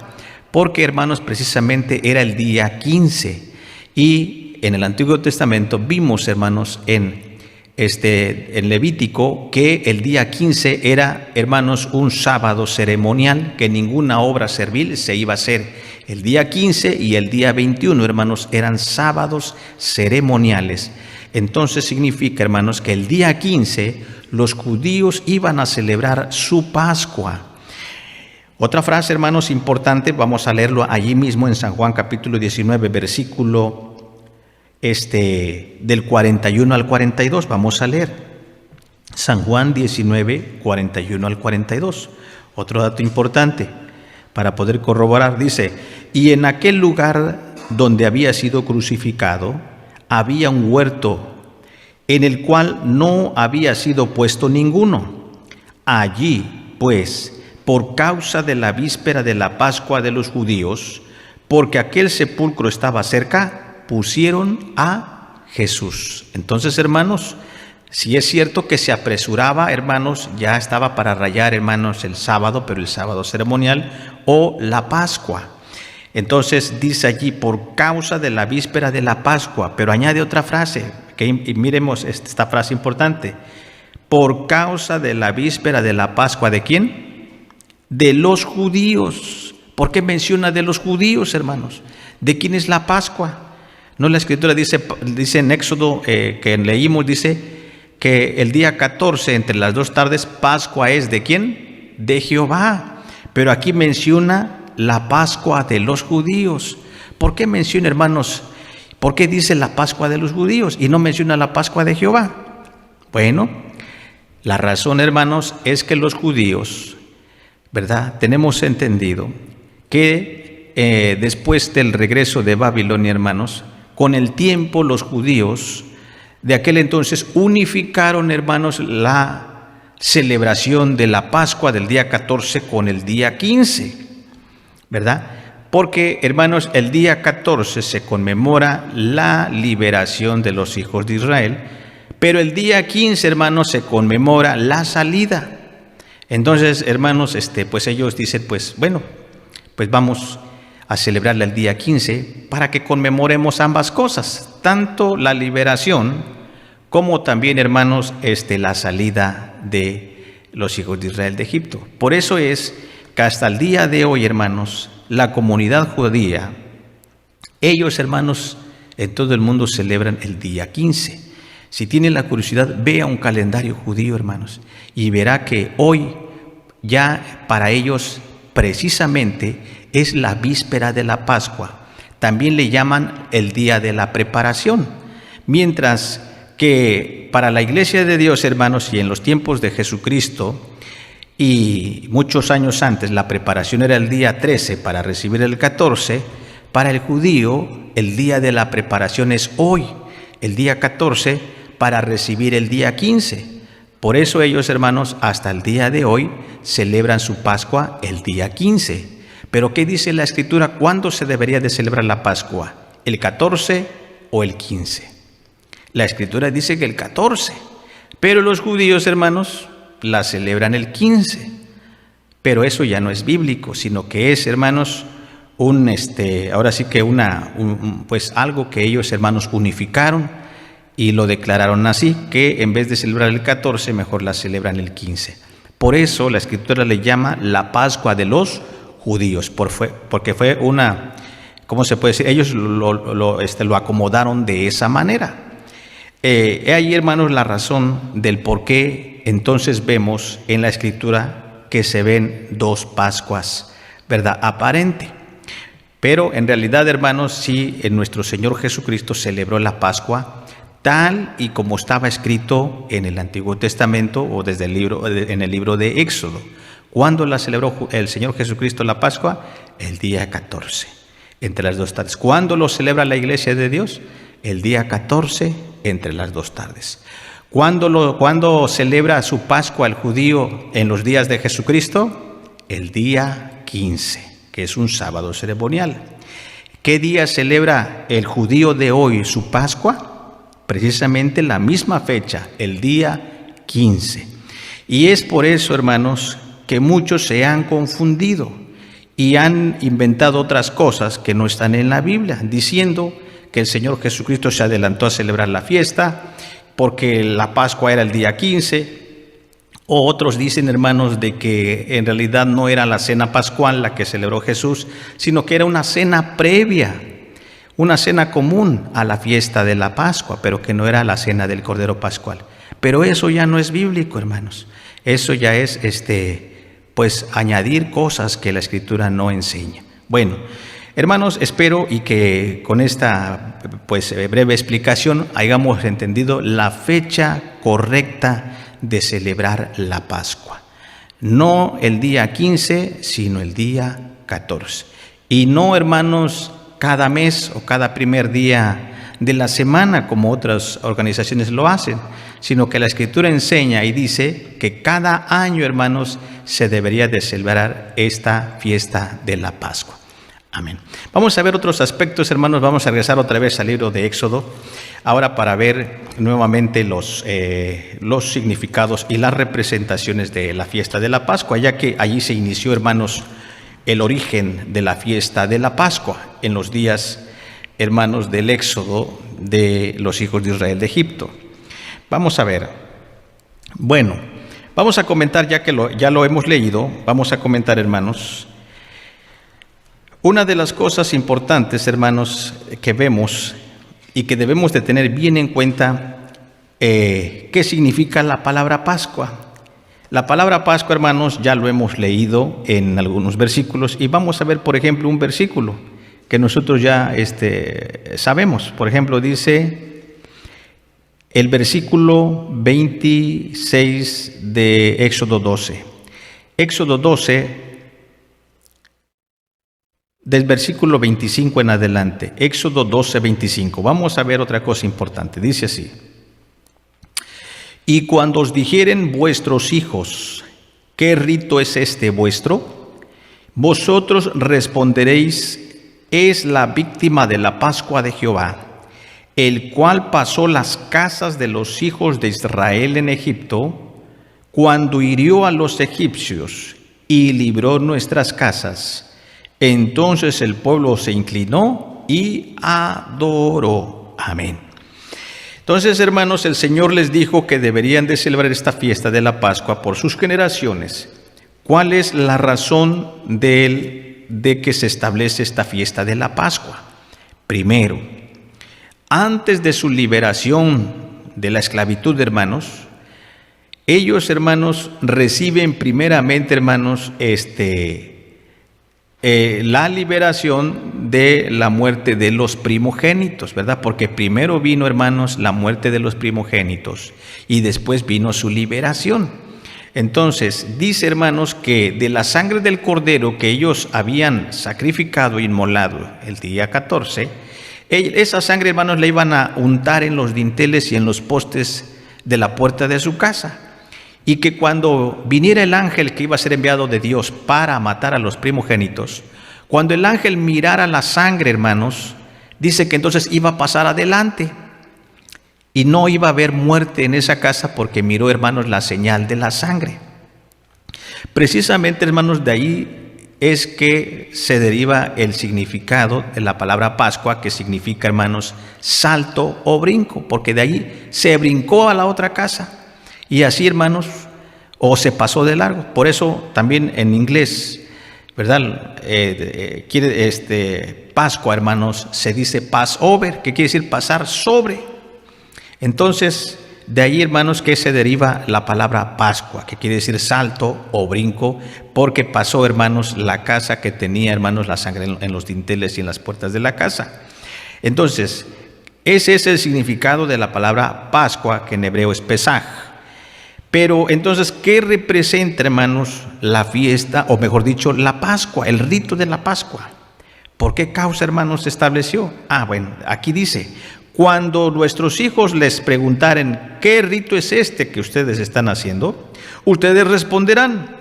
Porque, hermanos, precisamente era el día 15. Y en el Antiguo Testamento vimos, hermanos, en Levítico, que el día 15 era, hermanos, un sábado ceremonial, que ninguna obra servil se iba a hacer. El día 15 y el día 21, hermanos, eran sábados ceremoniales. Entonces significa, hermanos, que el día 15 los judíos iban a celebrar su Pascua. Otra frase, hermanos, importante, vamos a leerlo allí mismo en San Juan capítulo 19, versículo del 41 al 42. Vamos a leer San Juan 19, 41 al 42. Otro dato importante para poder corroborar, dice: y en aquel lugar donde había sido crucificado había un huerto en el cual no había sido puesto ninguno. Allí, pues, por causa de la víspera de la Pascua de los judíos, porque aquel sepulcro estaba cerca, pusieron a Jesús. Entonces, hermanos, si es cierto que se apresuraba, hermanos, ya estaba para rayar, hermanos, el sábado, pero el sábado ceremonial o la Pascua. Entonces dice allí, por causa de la víspera de la Pascua, pero añade otra frase, que miremos esta frase importante. Por causa de la víspera de la Pascua, ¿de quién? De los judíos. ¿Por qué menciona de los judíos, hermanos? ¿De quién es la Pascua? No, la Escritura dice en Éxodo, que leímos, dice que el día 14, entre las 2 tardes, Pascua es ¿de quién? De Jehová. Pero aquí menciona la Pascua de los judíos. ¿Por qué menciona, hermanos? ¿por qué dice la Pascua de los judíos y no menciona la Pascua de Jehová? Bueno, la razón, hermanos, es que los judíos, ¿verdad? Tenemos entendido que después del regreso de Babilonia, hermanos, con el tiempo los judíos de aquel entonces unificaron, hermanos, la celebración de la Pascua del día 14 con el día 15, ¿verdad? Porque, hermanos, el día 14 se conmemora la liberación de los hijos de Israel, pero el día 15, hermanos, se conmemora la salida. Entonces, hermanos, pues ellos dicen, pues bueno, pues vamos a celebrarla el día 15 para que conmemoremos ambas cosas, tanto la liberación como también, hermanos, la salida de los hijos de Israel de Egipto. Por eso es que hasta el día de hoy, hermanos, la comunidad judía, ellos, hermanos, en todo el mundo celebran el día 15. Si tiene la curiosidad, vea un calendario judío, hermanos, y verá que hoy ya para ellos precisamente es la víspera de la Pascua. También le llaman el día de la preparación, mientras que para la Iglesia de Dios, hermanos, y en los tiempos de Jesucristo y muchos años antes, la preparación era el día 13 para recibir el 14, para el judío el día de la preparación es hoy, el día 14 para recibir el día 15. Por eso ellos, hermanos, hasta el día de hoy celebran su Pascua el día 15. Pero ¿qué dice la Escritura? ¿Cuándo se debería de celebrar la Pascua? ¿El 14 o el 15? La Escritura dice que el 14, pero los judíos, hermanos, la celebran el 15. Pero eso ya no es bíblico, sino que es, hermanos, ahora sí que pues algo que ellos, hermanos, unificaron y lo declararon así, que en vez de celebrar el 14, mejor la celebran el 15. Por eso la Escritura le llama la Pascua de los judíos, porque fue ¿cómo se puede decir? Ellos lo acomodaron de esa manera. He ahí, hermanos, la razón del por qué entonces vemos en la Escritura que se ven dos Pascuas, ¿verdad? Aparente. Pero en realidad, hermanos, sí, en nuestro Señor Jesucristo celebró la Pascua tal y como estaba escrito en el Antiguo Testamento o en el libro de Éxodo. ¿Cuándo la celebró el Señor Jesucristo la Pascua? El día 14, entre las dos tardes. ¿Cuándo lo celebra la Iglesia de Dios? El día 14, entre las dos tardes. ¿Cuándo celebra su Pascua el judío en los días de Jesucristo? El día 15, que es un sábado ceremonial. ¿Qué día celebra el judío de hoy su Pascua? Precisamente la misma fecha, el día 15. Y es por eso, hermanos, que muchos se han confundido y han inventado otras cosas que no están en la Biblia, diciendo que el Señor Jesucristo se adelantó a celebrar la fiesta porque la Pascua era el día 15, o otros dicen, hermanos, de que en realidad no era la cena pascual la que celebró Jesús, sino que era una cena previa, una cena común a la fiesta de la Pascua, pero que no era la cena del Cordero Pascual. Pero eso ya no es bíblico, hermanos. Eso ya es pues añadir cosas que la Escritura no enseña. Bueno, hermanos, espero y que con esta pues breve explicación hayamos entendido la fecha correcta de celebrar la Pascua. No el día 15, sino el día 14. Y no, hermanos, cada mes o cada primer día de la semana, como otras organizaciones lo hacen, sino que la Escritura enseña y dice que cada año, hermanos, se debería de celebrar esta fiesta de la Pascua. Amén. Vamos a ver otros aspectos, hermanos. Vamos a regresar otra vez al libro de Éxodo, ahora para ver nuevamente los significados y las representaciones de la fiesta de la Pascua, ya que allí se inició, hermanos, el origen de la fiesta de la Pascua, en los días, hermanos, del Éxodo de los hijos de Israel de Egipto. Vamos a ver. Bueno, vamos a comentar, ya que ya lo hemos leído, vamos a comentar, hermanos. Una de las cosas importantes, hermanos, que vemos y que debemos de tener bien en cuenta, ¿qué significa la palabra Pascua? La palabra Pascua, hermanos, ya lo hemos leído en algunos versículos y vamos a ver, por ejemplo, un versículo que nosotros ya sabemos. Por ejemplo, dice el versículo 26 de Éxodo 12. Éxodo 12, del versículo 25 en adelante. Éxodo 12, 25. Vamos a ver otra cosa importante. Dice así: y cuando os dijeren vuestros hijos, ¿qué rito es este vuestro? Vosotros responderéis: es la víctima de la Pascua de Jehová, el cual pasó las casas de los hijos de Israel en Egipto, cuando hirió a los egipcios y libró nuestras casas. Entonces el pueblo se inclinó y adoró. Amén. Entonces, hermanos, el Señor les dijo que deberían de celebrar esta fiesta de la Pascua por sus generaciones. ¿Cuál es la razón de que se establece esta fiesta de la Pascua? Primero, antes de su liberación de la esclavitud, hermanos, ellos, hermanos, reciben primeramente, hermanos, la liberación de la muerte de los primogénitos, ¿verdad? Porque primero vino, hermanos, la muerte de los primogénitos y después vino su liberación. Entonces, dice, hermanos, que de la sangre del cordero que ellos habían sacrificado e inmolado el día 14, esa sangre, hermanos, la iban a untar en los dinteles y en los postes de la puerta de su casa. Y que cuando viniera el ángel que iba a ser enviado de Dios para matar a los primogénitos, cuando el ángel mirara la sangre, hermanos, dice que entonces iba a pasar adelante y no iba a haber muerte en esa casa porque miró, hermanos, la señal de la sangre. Precisamente, hermanos, de ahí es que se deriva el significado de la palabra Pascua, que significa, hermanos, salto o brinco, porque de ahí se brincó a la otra casa. Y así, hermanos, o se pasó de largo. Por eso también en inglés, ¿verdad? Pascua, hermanos, se dice Passover, que quiere decir pasar sobre. Entonces, de ahí, hermanos, que se deriva la palabra Pascua, que quiere decir salto o brinco, porque pasó, hermanos, la casa que tenía, hermanos, la sangre en los dinteles y en las puertas de la casa. Entonces, ese es el significado de la palabra Pascua, que en hebreo es Pesaj. Pero entonces, ¿qué representa, hermanos, la fiesta, o mejor dicho, la Pascua, el rito de la Pascua? ¿Por qué causa, hermanos, se estableció? Bueno, aquí dice: cuando nuestros hijos les preguntaren ¿qué rito es este que ustedes están haciendo? Ustedes responderán.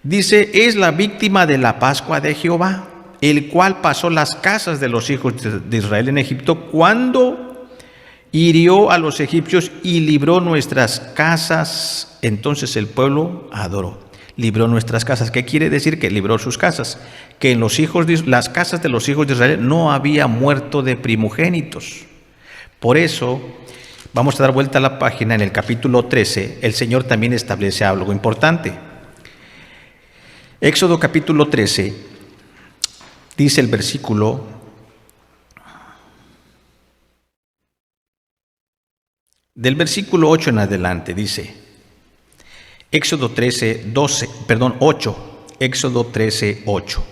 Dice: es la víctima de la Pascua de Jehová, el cual pasó las casas de los hijos de Israel en Egipto cuando hirió a los egipcios y libró nuestras casas. Entonces el pueblo adoró. Libró nuestras casas. ¿Qué quiere decir que libró sus casas? Que en las casas de los hijos de Israel no había muerto de primogénitos. Por eso, vamos a dar vuelta a la página. En el capítulo 13, el Señor también establece algo importante. Éxodo capítulo 13, dice el versículo del versículo 8 en adelante, dice, Éxodo 8, Éxodo 13, 8.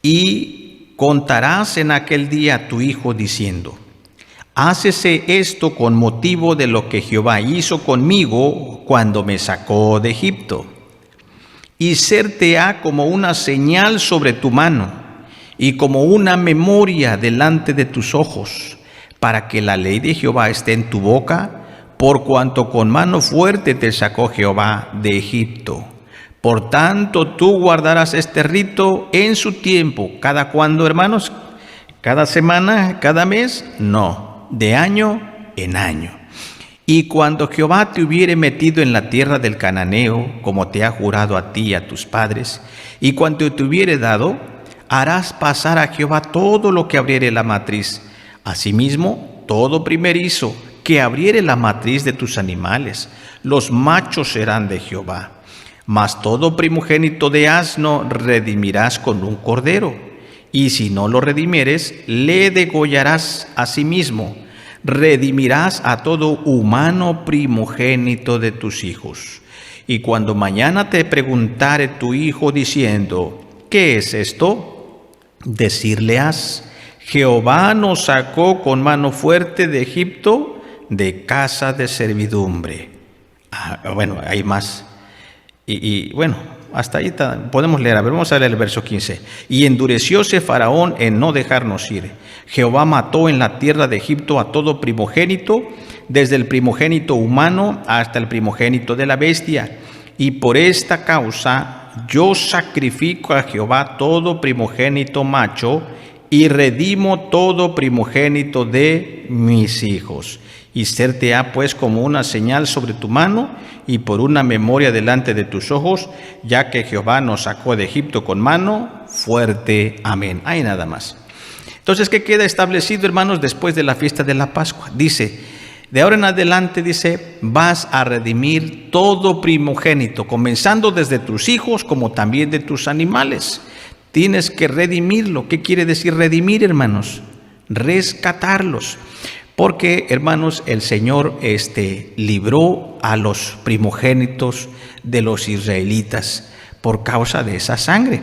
Y contarás en aquel día a tu hijo diciendo: hácese esto con motivo de lo que Jehová hizo conmigo cuando me sacó de Egipto. Y serte ha como una señal sobre tu mano y como una memoria delante de tus ojos, para que la ley de Jehová esté en tu boca, por cuanto con mano fuerte te sacó Jehová de Egipto. Por tanto, tú guardarás este rito en su tiempo. ¿Cada cuándo, hermanos? ¿Cada semana? ¿Cada mes? No, de año en año. Y cuando Jehová te hubiere metido en la tierra del cananeo, como te ha jurado a ti y a tus padres, y cuando te hubiere dado, harás pasar a Jehová todo lo que abriere la matriz. Asimismo, todo primerizo que abriere la matriz de tus animales, los machos serán de Jehová. Mas todo primogénito de asno redimirás con un cordero, y si no lo redimieres, le degollarás asimismo. Redimirás a todo humano primogénito de tus hijos. Y cuando mañana te preguntare tu hijo diciendo: ¿qué es esto? decirle has, Jehová nos sacó con mano fuerte de Egipto, de casa de servidumbre. Bueno, hay más. Y bueno, hasta ahí podemos leer. A ver, vamos a leer el verso 15. Y endurecióse Faraón en no dejarnos ir. Jehová mató en la tierra de Egipto a todo primogénito, desde el primogénito humano hasta el primogénito de la bestia. Y por esta causa yo sacrifico a Jehová todo primogénito macho y redimo todo primogénito de mis hijos. Y serte ha pues como una señal sobre tu mano y por una memoria delante de tus ojos, ya que Jehová nos sacó de Egipto con mano fuerte. Amén. Hay nada más. Entonces, ¿qué queda establecido, hermanos, después de la fiesta de la Pascua? Dice, de ahora en adelante, dice, vas a redimir todo primogénito, comenzando desde tus hijos como también de tus animales. Tienes que redimirlo. ¿Qué quiere decir redimir, hermanos? Rescatarlos. Porque, hermanos, el Señor libró a los primogénitos de los israelitas por causa de esa sangre,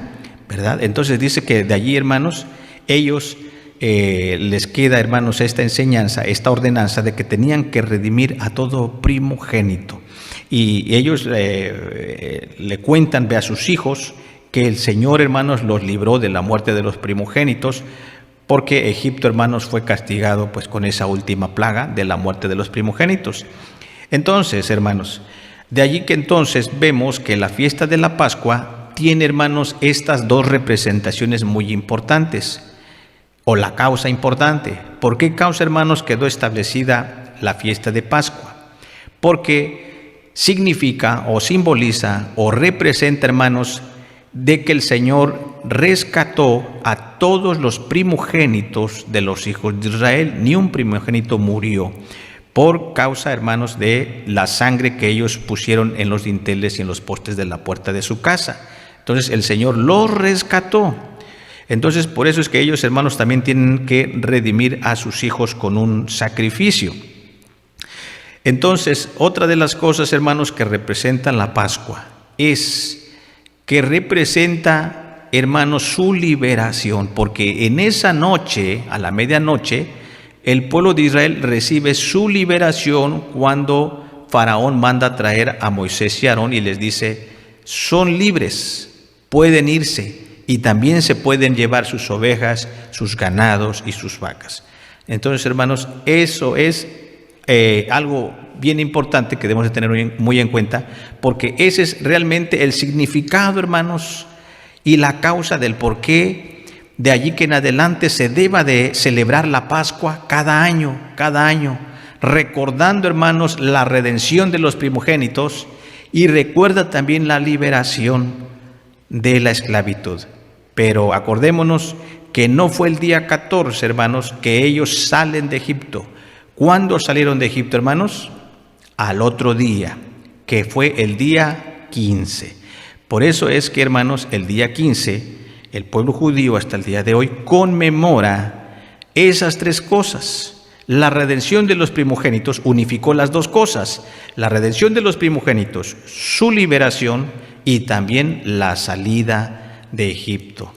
¿verdad? Entonces dice que de allí, hermanos, ellos les queda, hermanos, esta enseñanza, esta ordenanza de que tenían que redimir a todo primogénito. Y ellos le cuentan a sus hijos que el Señor, hermanos, los libró de la muerte de los primogénitos, porque Egipto, hermanos, fue castigado pues con esa última plaga de la muerte de los primogénitos. Entonces, hermanos, de allí que entonces vemos que la fiesta de la Pascua tiene, hermanos, estas dos representaciones muy importantes, o la causa importante. ¿Por qué causa, hermanos, quedó establecida la fiesta de Pascua? Porque significa o simboliza o representa, hermanos, de que el Señor rescató a todos los primogénitos de los hijos de Israel. Ni un primogénito murió por causa, hermanos, de la sangre que ellos pusieron en los dinteles y en los postes de la puerta de su casa. Entonces el Señor los rescató. Entonces por eso es que ellos, hermanos, también tienen que redimir a sus hijos con un sacrificio. Entonces, otra de las cosas, hermanos, que representan la Pascua es que representa, hermanos, su liberación, porque en esa noche, a la medianoche, el pueblo de Israel recibe su liberación cuando Faraón manda traer a Moisés y Aarón y les dice, son libres, pueden irse y también se pueden llevar sus ovejas, sus ganados y sus vacas. Entonces, hermanos, eso es algo bien importante que debemos de tener muy en cuenta, porque ese es realmente el significado, hermanos, y la causa del por qué de allí que en adelante se deba de celebrar la Pascua cada año, recordando, hermanos, la redención de los primogénitos y recuerda también la liberación de la esclavitud. Pero acordémonos que no fue el día 14, hermanos, que ellos salen de Egipto. ¿Cuándo salieron de Egipto, hermanos? Al otro día, que fue el día 15. Por eso es que, hermanos, el día 15, el pueblo judío hasta el día de hoy conmemora esas tres cosas. La redención de los primogénitos unificó las dos cosas. La redención de los primogénitos, su liberación y también la salida de Egipto.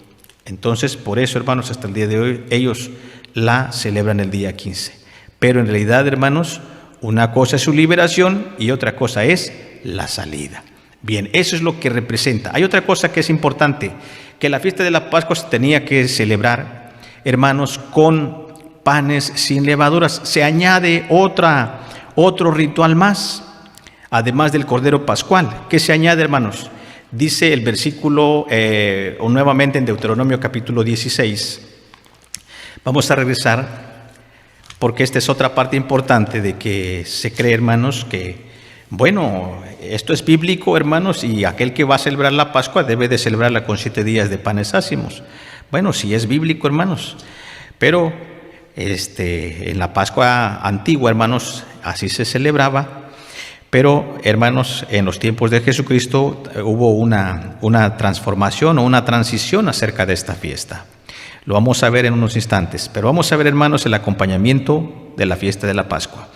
Entonces, por eso, hermanos, hasta el día de hoy, ellos la celebran el día 15. Pero en realidad, hermanos, una cosa es su liberación y otra cosa es la salida. Bien, eso es lo que representa. Hay otra cosa que es importante, que la fiesta de la Pascua se tenía que celebrar, hermanos, con panes sin levaduras. Se añade otro ritual más, además del Cordero Pascual. ¿Qué se añade, hermanos? Dice el versículo, nuevamente en Deuteronomio capítulo 16. Vamos a regresar, porque esta es otra parte importante de que se cree, hermanos, que, bueno, esto es bíblico, hermanos, y aquel que va a celebrar la Pascua debe de celebrarla con 7 días de panes ácimos. Bueno, sí es bíblico, hermanos, pero en la Pascua antigua, hermanos, así se celebraba, pero, hermanos, en los tiempos de Jesucristo hubo una transformación o una transición acerca de esta fiesta. Lo vamos a ver en unos instantes, pero vamos a ver, hermanos, el acompañamiento de la fiesta de la Pascua.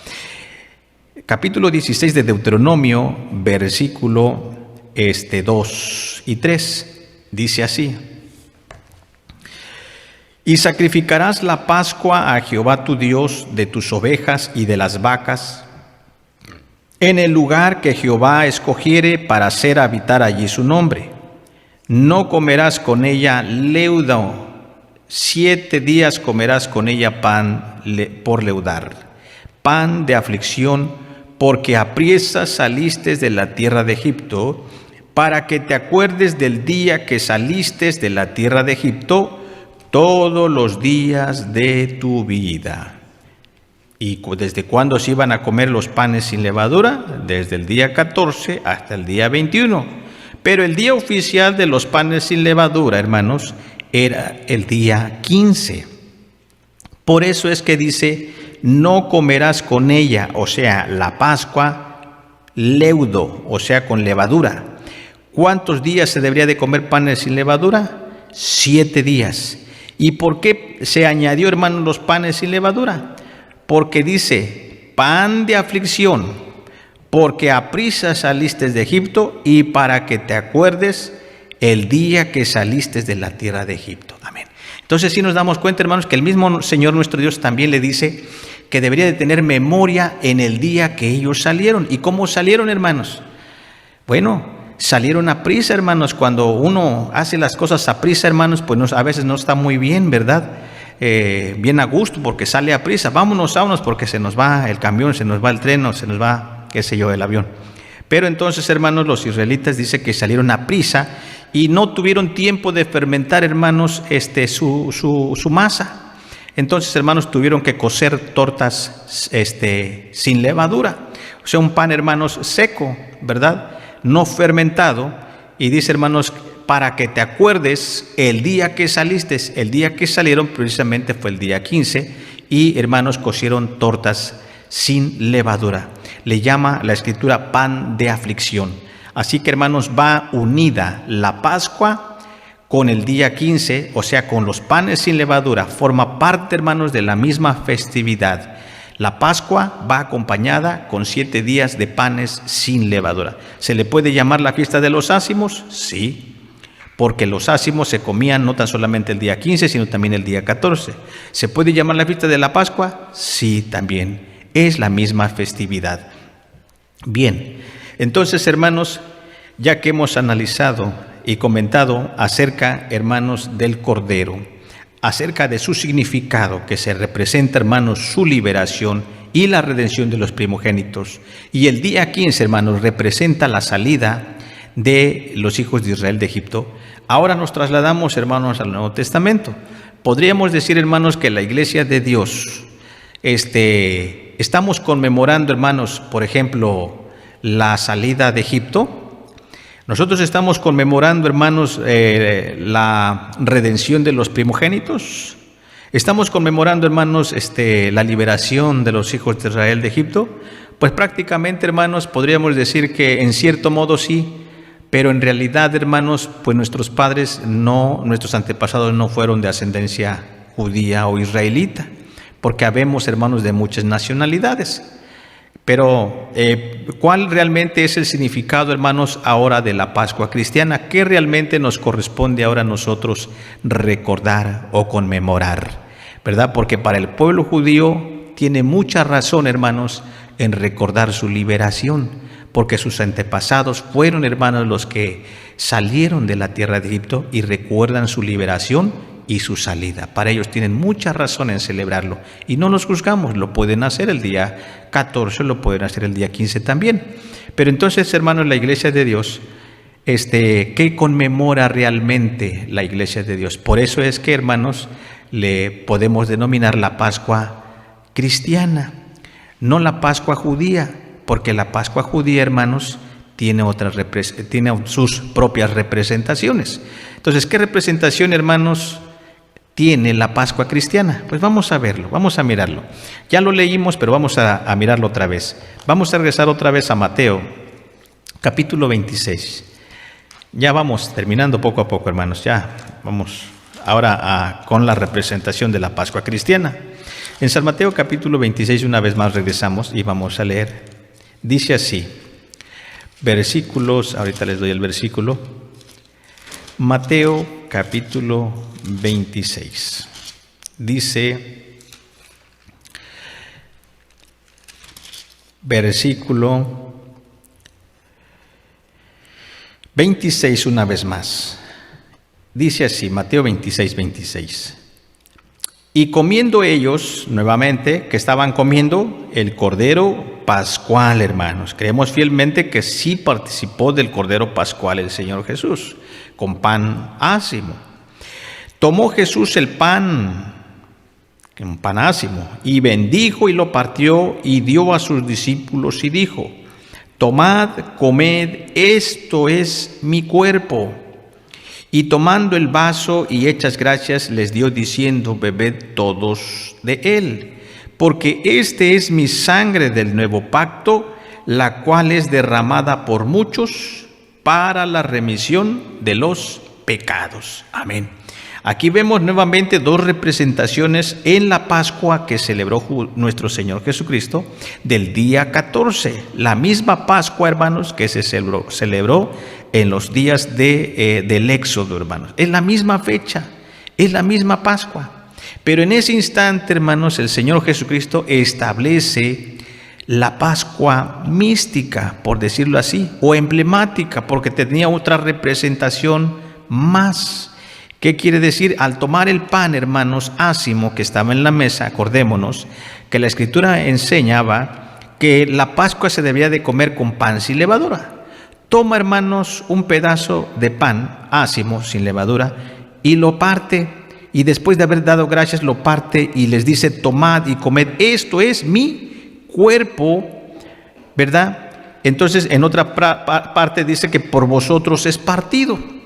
Capítulo 16 de Deuteronomio, versículo 2 y 3, dice así: Y sacrificarás la Pascua a Jehová tu Dios de tus ovejas y de las vacas, en el lugar que Jehová escogiere para hacer habitar allí su nombre. No comerás con ella leudo, 7 días comerás con ella pan por leudar, pan de aflicción, porque apriesas saliste de la tierra de Egipto, para que te acuerdes del día que saliste de la tierra de Egipto, todos los días de tu vida. ¿Y desde cuándo se iban a comer los panes sin levadura? Desde el día 14 hasta el día 21. Pero el día oficial de los panes sin levadura, hermanos, era el día 15. Por eso es que dice, no comerás con ella, o sea, la Pascua, leudo, o sea, con levadura. ¿Cuántos días se debería de comer panes sin levadura? 7 días. ¿Y por qué se añadió, hermanos, los panes sin levadura? Porque dice, pan de aflicción, porque aprisa saliste de Egipto y para que te acuerdes el día que saliste de la tierra de Egipto. Amén. Entonces sí nos damos cuenta, hermanos, que el mismo Señor nuestro Dios también le dice que debería de tener memoria en el día que ellos salieron. ¿Y cómo salieron, hermanos? Bueno, salieron a prisa, hermanos. Cuando uno hace las cosas a prisa, hermanos, pues a veces no está muy bien, ¿verdad? Bien a gusto, porque sale a prisa. Vámonos porque se nos va el camión, se nos va el tren, o se nos va, qué sé yo, el avión. Pero entonces, hermanos, los israelitas dice que salieron a prisa y no tuvieron tiempo de fermentar, hermanos, su masa. Entonces, hermanos, tuvieron que cocer tortas sin levadura. O sea, un pan, hermanos, seco, ¿verdad? No fermentado. Y dice, hermanos, para que te acuerdes el día que saliste. El día que salieron precisamente fue el día 15. Y, hermanos, cocieron tortas sin levadura. Le llama la Escritura pan de aflicción. Así que, hermanos, va unida la Pascua con el día 15, o sea, con los panes sin levadura. Forma parte, hermanos, de la misma festividad. La Pascua va acompañada con 7 días de panes sin levadura. ¿Se le puede llamar la fiesta de los ázimos? Sí, porque los ázimos se comían no tan solamente el día 15, sino también el día 14. ¿Se puede llamar la fiesta de la Pascua? Sí, también. Es la misma festividad. Bien, entonces, hermanos, ya que hemos analizado y comentado acerca, hermanos, del Cordero, acerca de su significado, que se representa, hermanos, su liberación y la redención de los primogénitos, y el día 15, hermanos, representa la salida de los hijos de Israel de Egipto, ahora nos trasladamos, hermanos, al Nuevo Testamento. Podríamos decir, hermanos, que la Iglesia de Dios, estamos conmemorando, hermanos, por ejemplo, la salida de Egipto. Nosotros estamos conmemorando, hermanos, la redención de los primogénitos. Estamos conmemorando, hermanos, la liberación de los hijos de Israel de Egipto. Pues prácticamente, hermanos, podríamos decir que en cierto modo sí, pero en realidad, hermanos, pues nuestros antepasados no fueron de ascendencia judía o israelita, porque habemos, hermanos, de muchas nacionalidades. Pero, ¿cuál realmente es el significado, hermanos, ahora de la Pascua cristiana? ¿Qué realmente nos corresponde ahora a nosotros recordar o conmemorar? ¿Verdad? Porque para el pueblo judío tiene mucha razón, hermanos, en recordar su liberación, porque sus antepasados fueron, hermanos, los que salieron de la tierra de Egipto y recuerdan su liberación y su salida. Para ellos tienen mucha razón en celebrarlo. Y no los juzgamos, lo pueden hacer el día 14, lo pueden hacer el día 15 también. Pero entonces, hermanos, la Iglesia de Dios, ¿qué conmemora realmente la Iglesia de Dios? Por eso es que, hermanos, le podemos denominar la Pascua cristiana, no la Pascua judía, porque la Pascua judía, hermanos, tiene sus propias representaciones. Entonces, ¿qué representación, hermanos, tiene la Pascua cristiana? Pues vamos a verlo, vamos a mirarlo. Ya lo leímos, pero vamos a mirarlo otra vez. Vamos a regresar otra vez a Mateo, capítulo 26. Ya vamos terminando poco a poco, hermanos. Ya vamos ahora con la representación de la Pascua cristiana. En San Mateo, capítulo 26, una vez más regresamos y vamos a leer. Dice así, versículos, ahorita les doy el versículo. Mateo, capítulo 26. Dice, versículo 26 una vez más. Dice así, Mateo 26, 26. Y comiendo ellos, nuevamente, que estaban comiendo el Cordero Pascual, hermanos. Creemos fielmente que sí participó del Cordero Pascual el Señor Jesús, con pan ácimo. Tomó Jesús el pan, un pan ácimo, y bendijo y lo partió y dio a sus discípulos y dijo, tomad, comed, esto es mi cuerpo. Y tomando el vaso y hechas gracias, les dio diciendo, bebed todos de él, porque este es mi sangre del nuevo pacto, la cual es derramada por muchos para la remisión de los pecados. Amén. Aquí vemos nuevamente dos representaciones en la Pascua que celebró nuestro Señor Jesucristo del día 14. La misma Pascua, hermanos, que se celebró en los días del Éxodo, hermanos. Es la misma fecha, es la misma Pascua. Pero en ese instante, hermanos, el Señor Jesucristo establece la Pascua mística, por decirlo así, o emblemática, porque tenía otra representación más. ¿Qué quiere decir? Al tomar el pan, hermanos, ácimo que estaba en la mesa, acordémonos que la Escritura enseñaba que la Pascua se debía de comer con pan sin levadura. Toma, hermanos, un pedazo de pan ácimo, sin levadura, y lo parte, y después de haber dado gracias, lo parte y les dice, tomad y comed, esto es mi cuerpo, ¿verdad? Entonces, en otra parte dice que por vosotros es partido.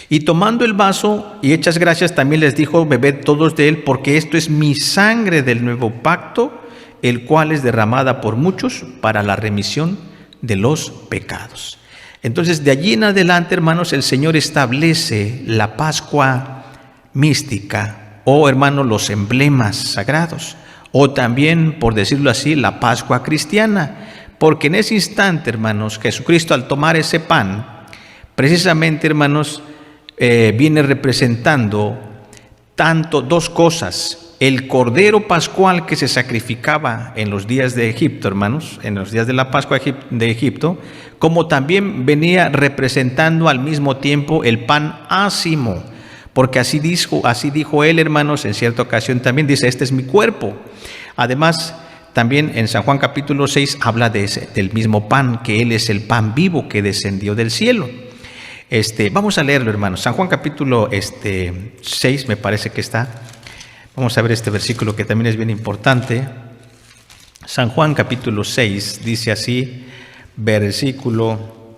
Y tomando el vaso y hechas gracias, también les dijo, bebed todos de él, porque esto es mi sangre del nuevo pacto, el cual es derramada por muchos para la remisión de los pecados. Entonces, de allí en adelante, hermanos, el Señor establece la Pascua mística, o hermanos, los emblemas sagrados, o también, por decirlo así, la Pascua cristiana, porque en ese instante, hermanos, Jesucristo al tomar ese pan, precisamente, hermanos, viene representando dos cosas: el Cordero Pascual que se sacrificaba en los días de Egipto, hermanos, en los días de la Pascua de Egipto, como también venía representando al mismo tiempo el pan ácimo, porque así dijo él, hermanos, en cierta ocasión también dice, este es mi cuerpo. Además, también en San Juan capítulo 6 habla del mismo pan, que él es el pan vivo que descendió del cielo. Vamos a leerlo, hermanos. San Juan capítulo 6 me parece que está. Vamos a ver este versículo que también es bien importante. San Juan capítulo 6 dice así, versículo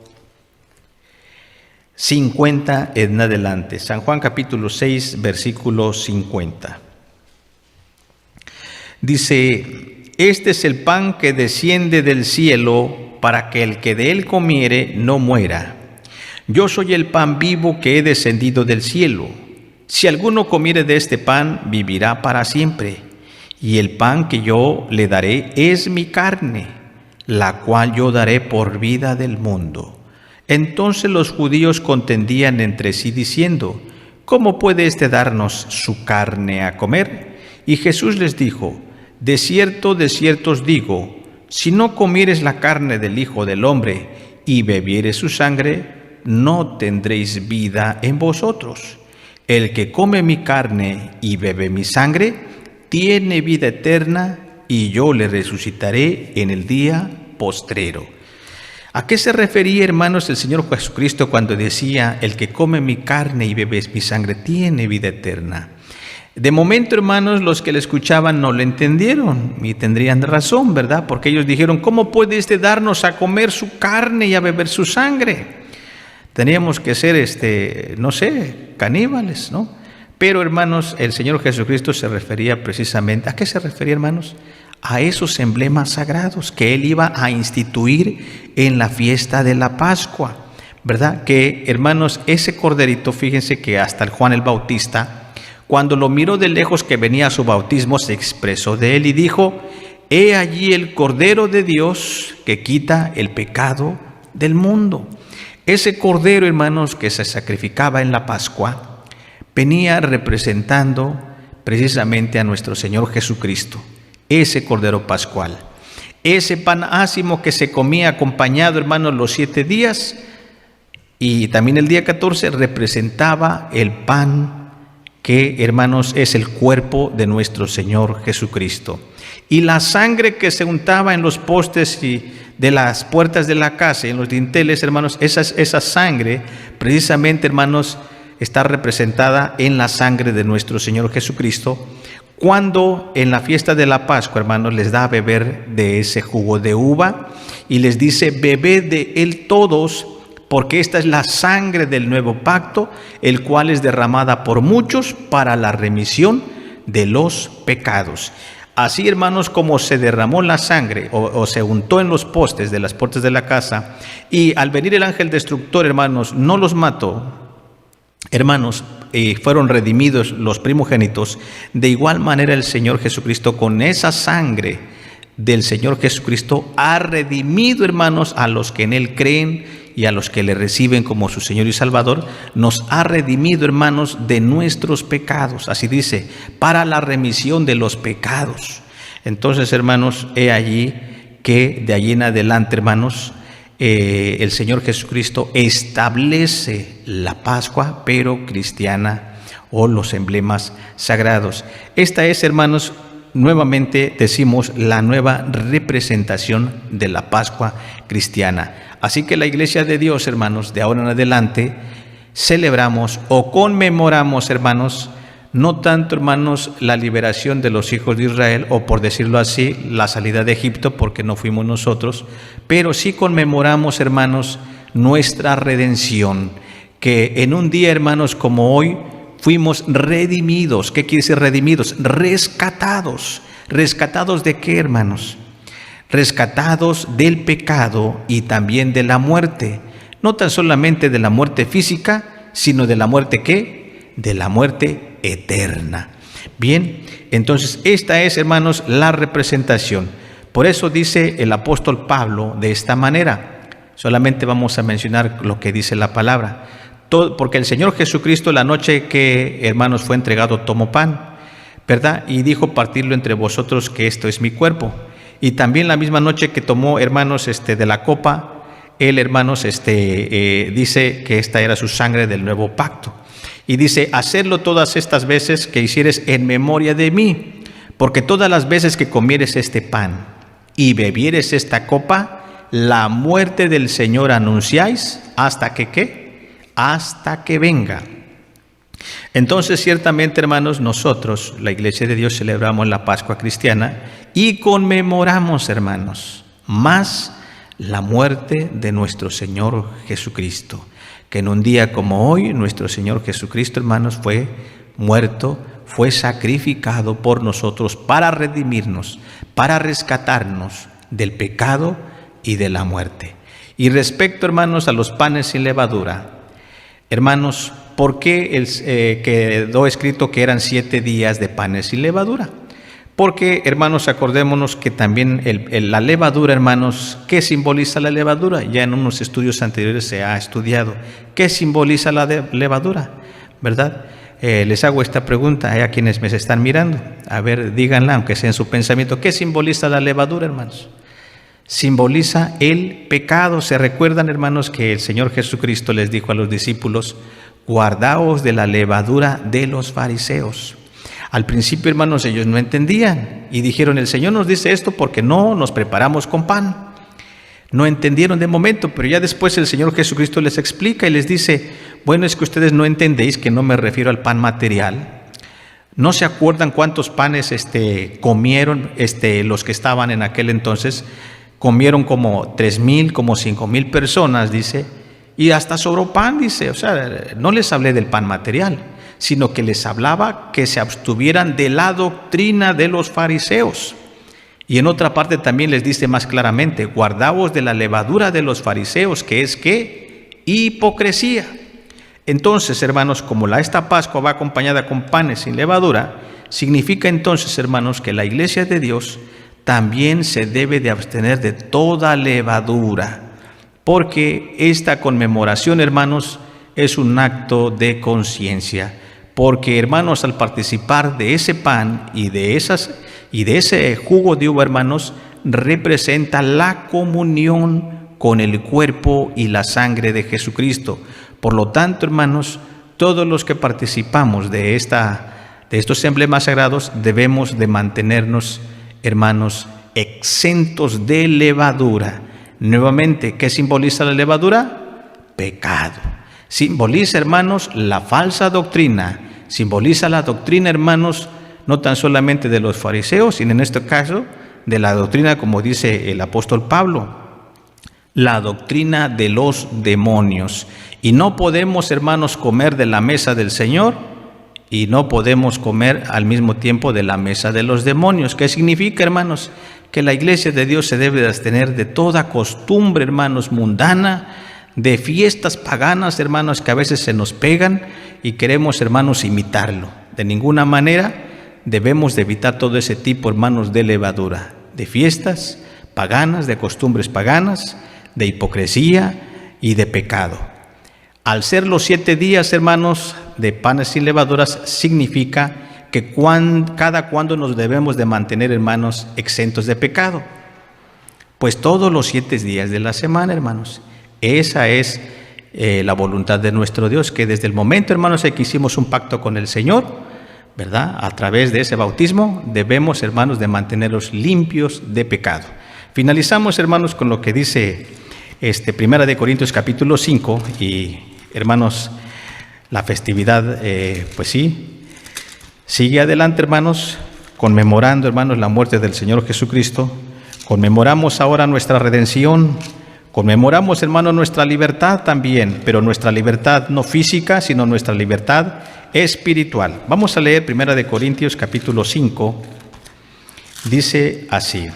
50 en adelante. San Juan capítulo 6, versículo 50. Dice, este es el pan que desciende del cielo, para que el que de él comiere no muera. Yo soy el pan vivo que he descendido del cielo. Si alguno comiere de este pan, vivirá para siempre. Y el pan que yo le daré es mi carne, la cual yo daré por vida del mundo. Entonces los judíos contendían entre sí diciendo, ¿cómo puede darnos su carne a comer? Y Jesús les dijo, de cierto os digo, si no comieres la carne del Hijo del Hombre y bebieres su sangre, no tendréis vida en vosotros. El que come mi carne y bebe mi sangre, tiene vida eterna, y yo le resucitaré en el día postrero. ¿A qué se refería, hermanos, el Señor Jesucristo cuando decía, el que come mi carne y bebe mi sangre, tiene vida eterna? De momento, hermanos, los que le escuchaban no le entendieron, y tendrían razón, ¿verdad? Porque ellos dijeron, ¿cómo puede darnos a comer su carne y a beber su sangre? Teníamos que ser, caníbales, ¿no? Pero, hermanos, el Señor Jesucristo se refería precisamente, ¿a qué se refería, hermanos? A esos emblemas sagrados que Él iba a instituir en la fiesta de la Pascua, ¿verdad? Que, hermanos, ese corderito, fíjense que hasta el Juan el Bautista, cuando lo miró de lejos que venía a su bautismo, se expresó de él y dijo, he allí el Cordero de Dios que quita el pecado del mundo. Ese cordero, hermanos, que se sacrificaba en la Pascua, venía representando precisamente a nuestro Señor Jesucristo, ese Cordero Pascual. Ese pan ácimo que se comía acompañado, hermanos, los 7 días y también el día 14 representaba el pan que, hermanos, es el cuerpo de nuestro Señor Jesucristo. Y la sangre que se untaba en los postes y de las puertas de la casa y en los dinteles, hermanos, esa sangre precisamente, hermanos, está representada en la sangre de nuestro Señor Jesucristo, cuando en la fiesta de la Pascua, hermanos, les da a beber de ese jugo de uva y les dice: bebed de él todos, porque esta es la sangre del nuevo pacto, el cual es derramada por muchos para la remisión de los pecados. Así, hermanos, como se derramó la sangre o se untó en los postes de las puertas de la casa, y al venir el ángel destructor, hermanos, no los mató, hermanos, fueron redimidos los primogénitos. De igual manera el Señor Jesucristo, con esa sangre del Señor Jesucristo, ha redimido, hermanos, a los que en Él creen y a los que le reciben como su Señor y Salvador. Nos ha redimido, hermanos, de nuestros pecados. Así dice, para la remisión de los pecados. Entonces, hermanos, he allí que de allí en adelante, hermanos, el Señor Jesucristo establece la Pascua, pero cristiana, o los emblemas sagrados. Esta es, hermanos, nuevamente decimos, la nueva representación de la Pascua cristiana. Así que la Iglesia de Dios, hermanos, de ahora en adelante celebramos o conmemoramos, hermanos, no tanto, hermanos, la liberación de los hijos de Israel, o por decirlo así, la salida de Egipto, porque no fuimos nosotros, pero sí conmemoramos, hermanos, nuestra redención, que en un día, hermanos, como hoy, fuimos redimidos. ¿Qué quiere decir redimidos? Rescatados. ¿Rescatados de qué, hermanos? Rescatados del pecado y también de la muerte. No tan solamente de la muerte física, sino de la muerte ¿qué? De la muerte eterna. Bien, entonces esta es, hermanos, la representación. Por eso dice el apóstol Pablo de esta manera. Solamente vamos a mencionar lo que dice la palabra. Porque el Señor Jesucristo, la noche que, hermanos, fue entregado, tomó pan, ¿verdad? Y dijo: partirlo entre vosotros, que esto es mi cuerpo. Y también la misma noche que tomó, hermanos, de la copa, él, hermanos, dice que esta era su sangre del nuevo pacto. Y dice: hacedlo todas estas veces que hicieres en memoria de mí, porque todas las veces que comieres este pan y bebieres esta copa, la muerte del Señor anunciáis hasta que ¿qué? Hasta que venga. Entonces, ciertamente, hermanos, nosotros, la Iglesia de Dios, celebramos la Pascua cristiana y conmemoramos, hermanos, más la muerte de nuestro Señor Jesucristo, que en un día como hoy, nuestro Señor Jesucristo, hermanos, fue muerto, fue sacrificado por nosotros para redimirnos, para rescatarnos del pecado y de la muerte. Y respecto, hermanos, a los panes sin levadura, hermanos, ¿por qué quedó escrito que eran 7 días de panes sin levadura? Porque, hermanos, acordémonos que también la levadura, hermanos, ¿qué simboliza la levadura? Ya en unos estudios anteriores se ha estudiado. ¿Qué simboliza la levadura? ¿Verdad? Les hago esta pregunta a quienes me están mirando. A ver, díganla, aunque sea en su pensamiento. ¿Qué simboliza la levadura, hermanos? Simboliza el pecado. ¿Se recuerdan, hermanos, que el Señor Jesucristo les dijo a los discípulos: guardaos de la levadura de los fariseos? Al principio, hermanos, ellos no entendían y dijeron: el Señor nos dice esto porque no nos preparamos con pan. No entendieron de momento, pero ya después el Señor Jesucristo les explica y les dice: bueno, es que ustedes no entendéis que no me refiero al pan material. ¿No se acuerdan cuántos panes comieron los que estaban en aquel entonces? Comieron como 3,000, como 5,000 personas, dice, y hasta sobró pan, dice. O sea, no les hablé del pan material, sino que les hablaba que se abstuvieran de la doctrina de los fariseos. Y en otra parte también les dice más claramente: guardaos de la levadura de los fariseos, que es ¿qué? Hipocresía. Entonces, hermanos, como esta Pascua va acompañada con panes sin levadura, significa entonces, hermanos, que la Iglesia de Dios también se debe de abstener de toda levadura, porque esta conmemoración, hermanos, es un acto de conciencia. porque, hermanos, al participar de ese pan y de ese jugo de uva, hermanos, representa la comunión con el cuerpo y la sangre de Jesucristo. Por lo tanto, hermanos, todos los que participamos de estos emblemas sagrados debemos de mantenernos, hermanos, exentos de levadura. Nuevamente, ¿qué simboliza la levadura? Pecado. Simboliza, hermanos, la falsa doctrina. Simboliza la doctrina, hermanos, no tan solamente de los fariseos, sino en este caso de la doctrina, como dice el apóstol Pablo, la doctrina de los demonios. Y no podemos, hermanos, comer de la mesa del Señor y no podemos comer al mismo tiempo de la mesa de los demonios. ¿Qué significa, hermanos? Que la iglesia de Dios se debe de abstener de toda costumbre, hermanos, mundana, de fiestas paganas, hermanos, que a veces se nos pegan y queremos, hermanos, imitarlo. De ninguna manera debemos de evitar todo ese tipo, hermanos, de levadura, de fiestas paganas, de costumbres paganas, de hipocresía y de pecado. Al ser los 7 días, hermanos, de panes sin levaduras, significa que cada cuando nos debemos de mantener, hermanos, exentos de pecado. Pues todos los 7 días de la semana, hermanos. Esa es la voluntad de nuestro Dios, que desde el momento, hermanos, en que hicimos un pacto con el Señor, ¿verdad? A través de ese bautismo, debemos, hermanos, de mantenerlos limpios de pecado. Finalizamos, hermanos, con lo que dice 1 Corintios capítulo 5, y, hermanos, la festividad, pues sí, sigue adelante, hermanos, conmemorando, hermanos, la muerte del Señor Jesucristo. Conmemoramos ahora nuestra redención, conmemoramos, hermanos, nuestra libertad también, pero nuestra libertad no física, sino nuestra libertad espiritual. Vamos a leer 1 Corintios capítulo 5, dice así.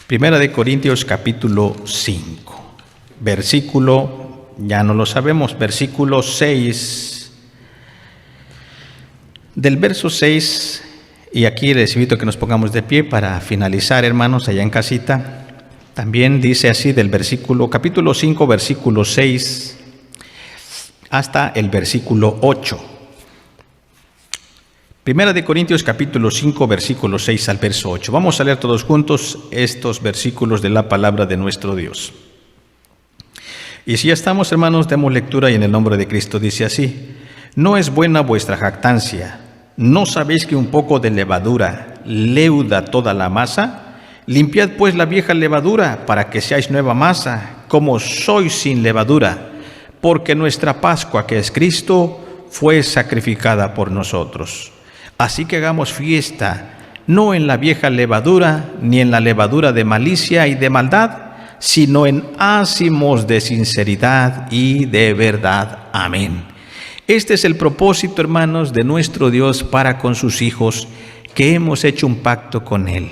1 Corintios capítulo 5, versículo, ya no lo sabemos, versículo 6. Del verso 6, y aquí les invito a que nos pongamos de pie para finalizar, hermanos, allá en casita. También dice así del capítulo 5, versículo 6, hasta el versículo 8. 1 Corintios capítulo 5, versículo 6 al verso 8. Vamos a leer todos juntos estos versículos de la palabra de nuestro Dios. Y si ya estamos, hermanos, demos lectura, y en el nombre de Cristo dice así: no es buena vuestra jactancia. ¿No sabéis que un poco de levadura leuda toda la masa? Limpiad pues la vieja levadura, para que seáis nueva masa, como sois sin levadura, porque nuestra Pascua, que es Cristo, fue sacrificada por nosotros. Así que hagamos fiesta, no en la vieja levadura, ni en la levadura de malicia y de maldad, sino en ázimos de sinceridad y de verdad. Amén. Este es el propósito, hermanos, de nuestro Dios para con sus hijos, que hemos hecho un pacto con Él.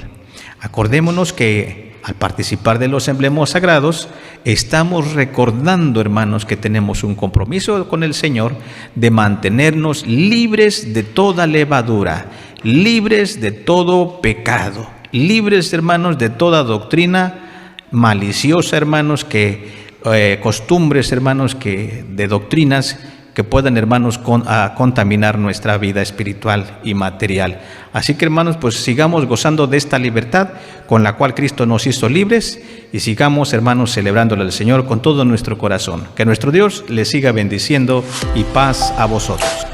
Acordémonos que al participar de los emblemas sagrados, estamos recordando, hermanos, que tenemos un compromiso con el Señor de mantenernos libres de toda levadura, libres de todo pecado, libres, hermanos, de toda doctrina maliciosa, hermanos, costumbres, hermanos, de doctrinas que puedan, hermanos, contaminar nuestra vida espiritual y material. Así que, hermanos, pues sigamos gozando de esta libertad con la cual Cristo nos hizo libres, y sigamos, hermanos, celebrándole al Señor con todo nuestro corazón. Que nuestro Dios les siga bendiciendo, y paz a vosotros.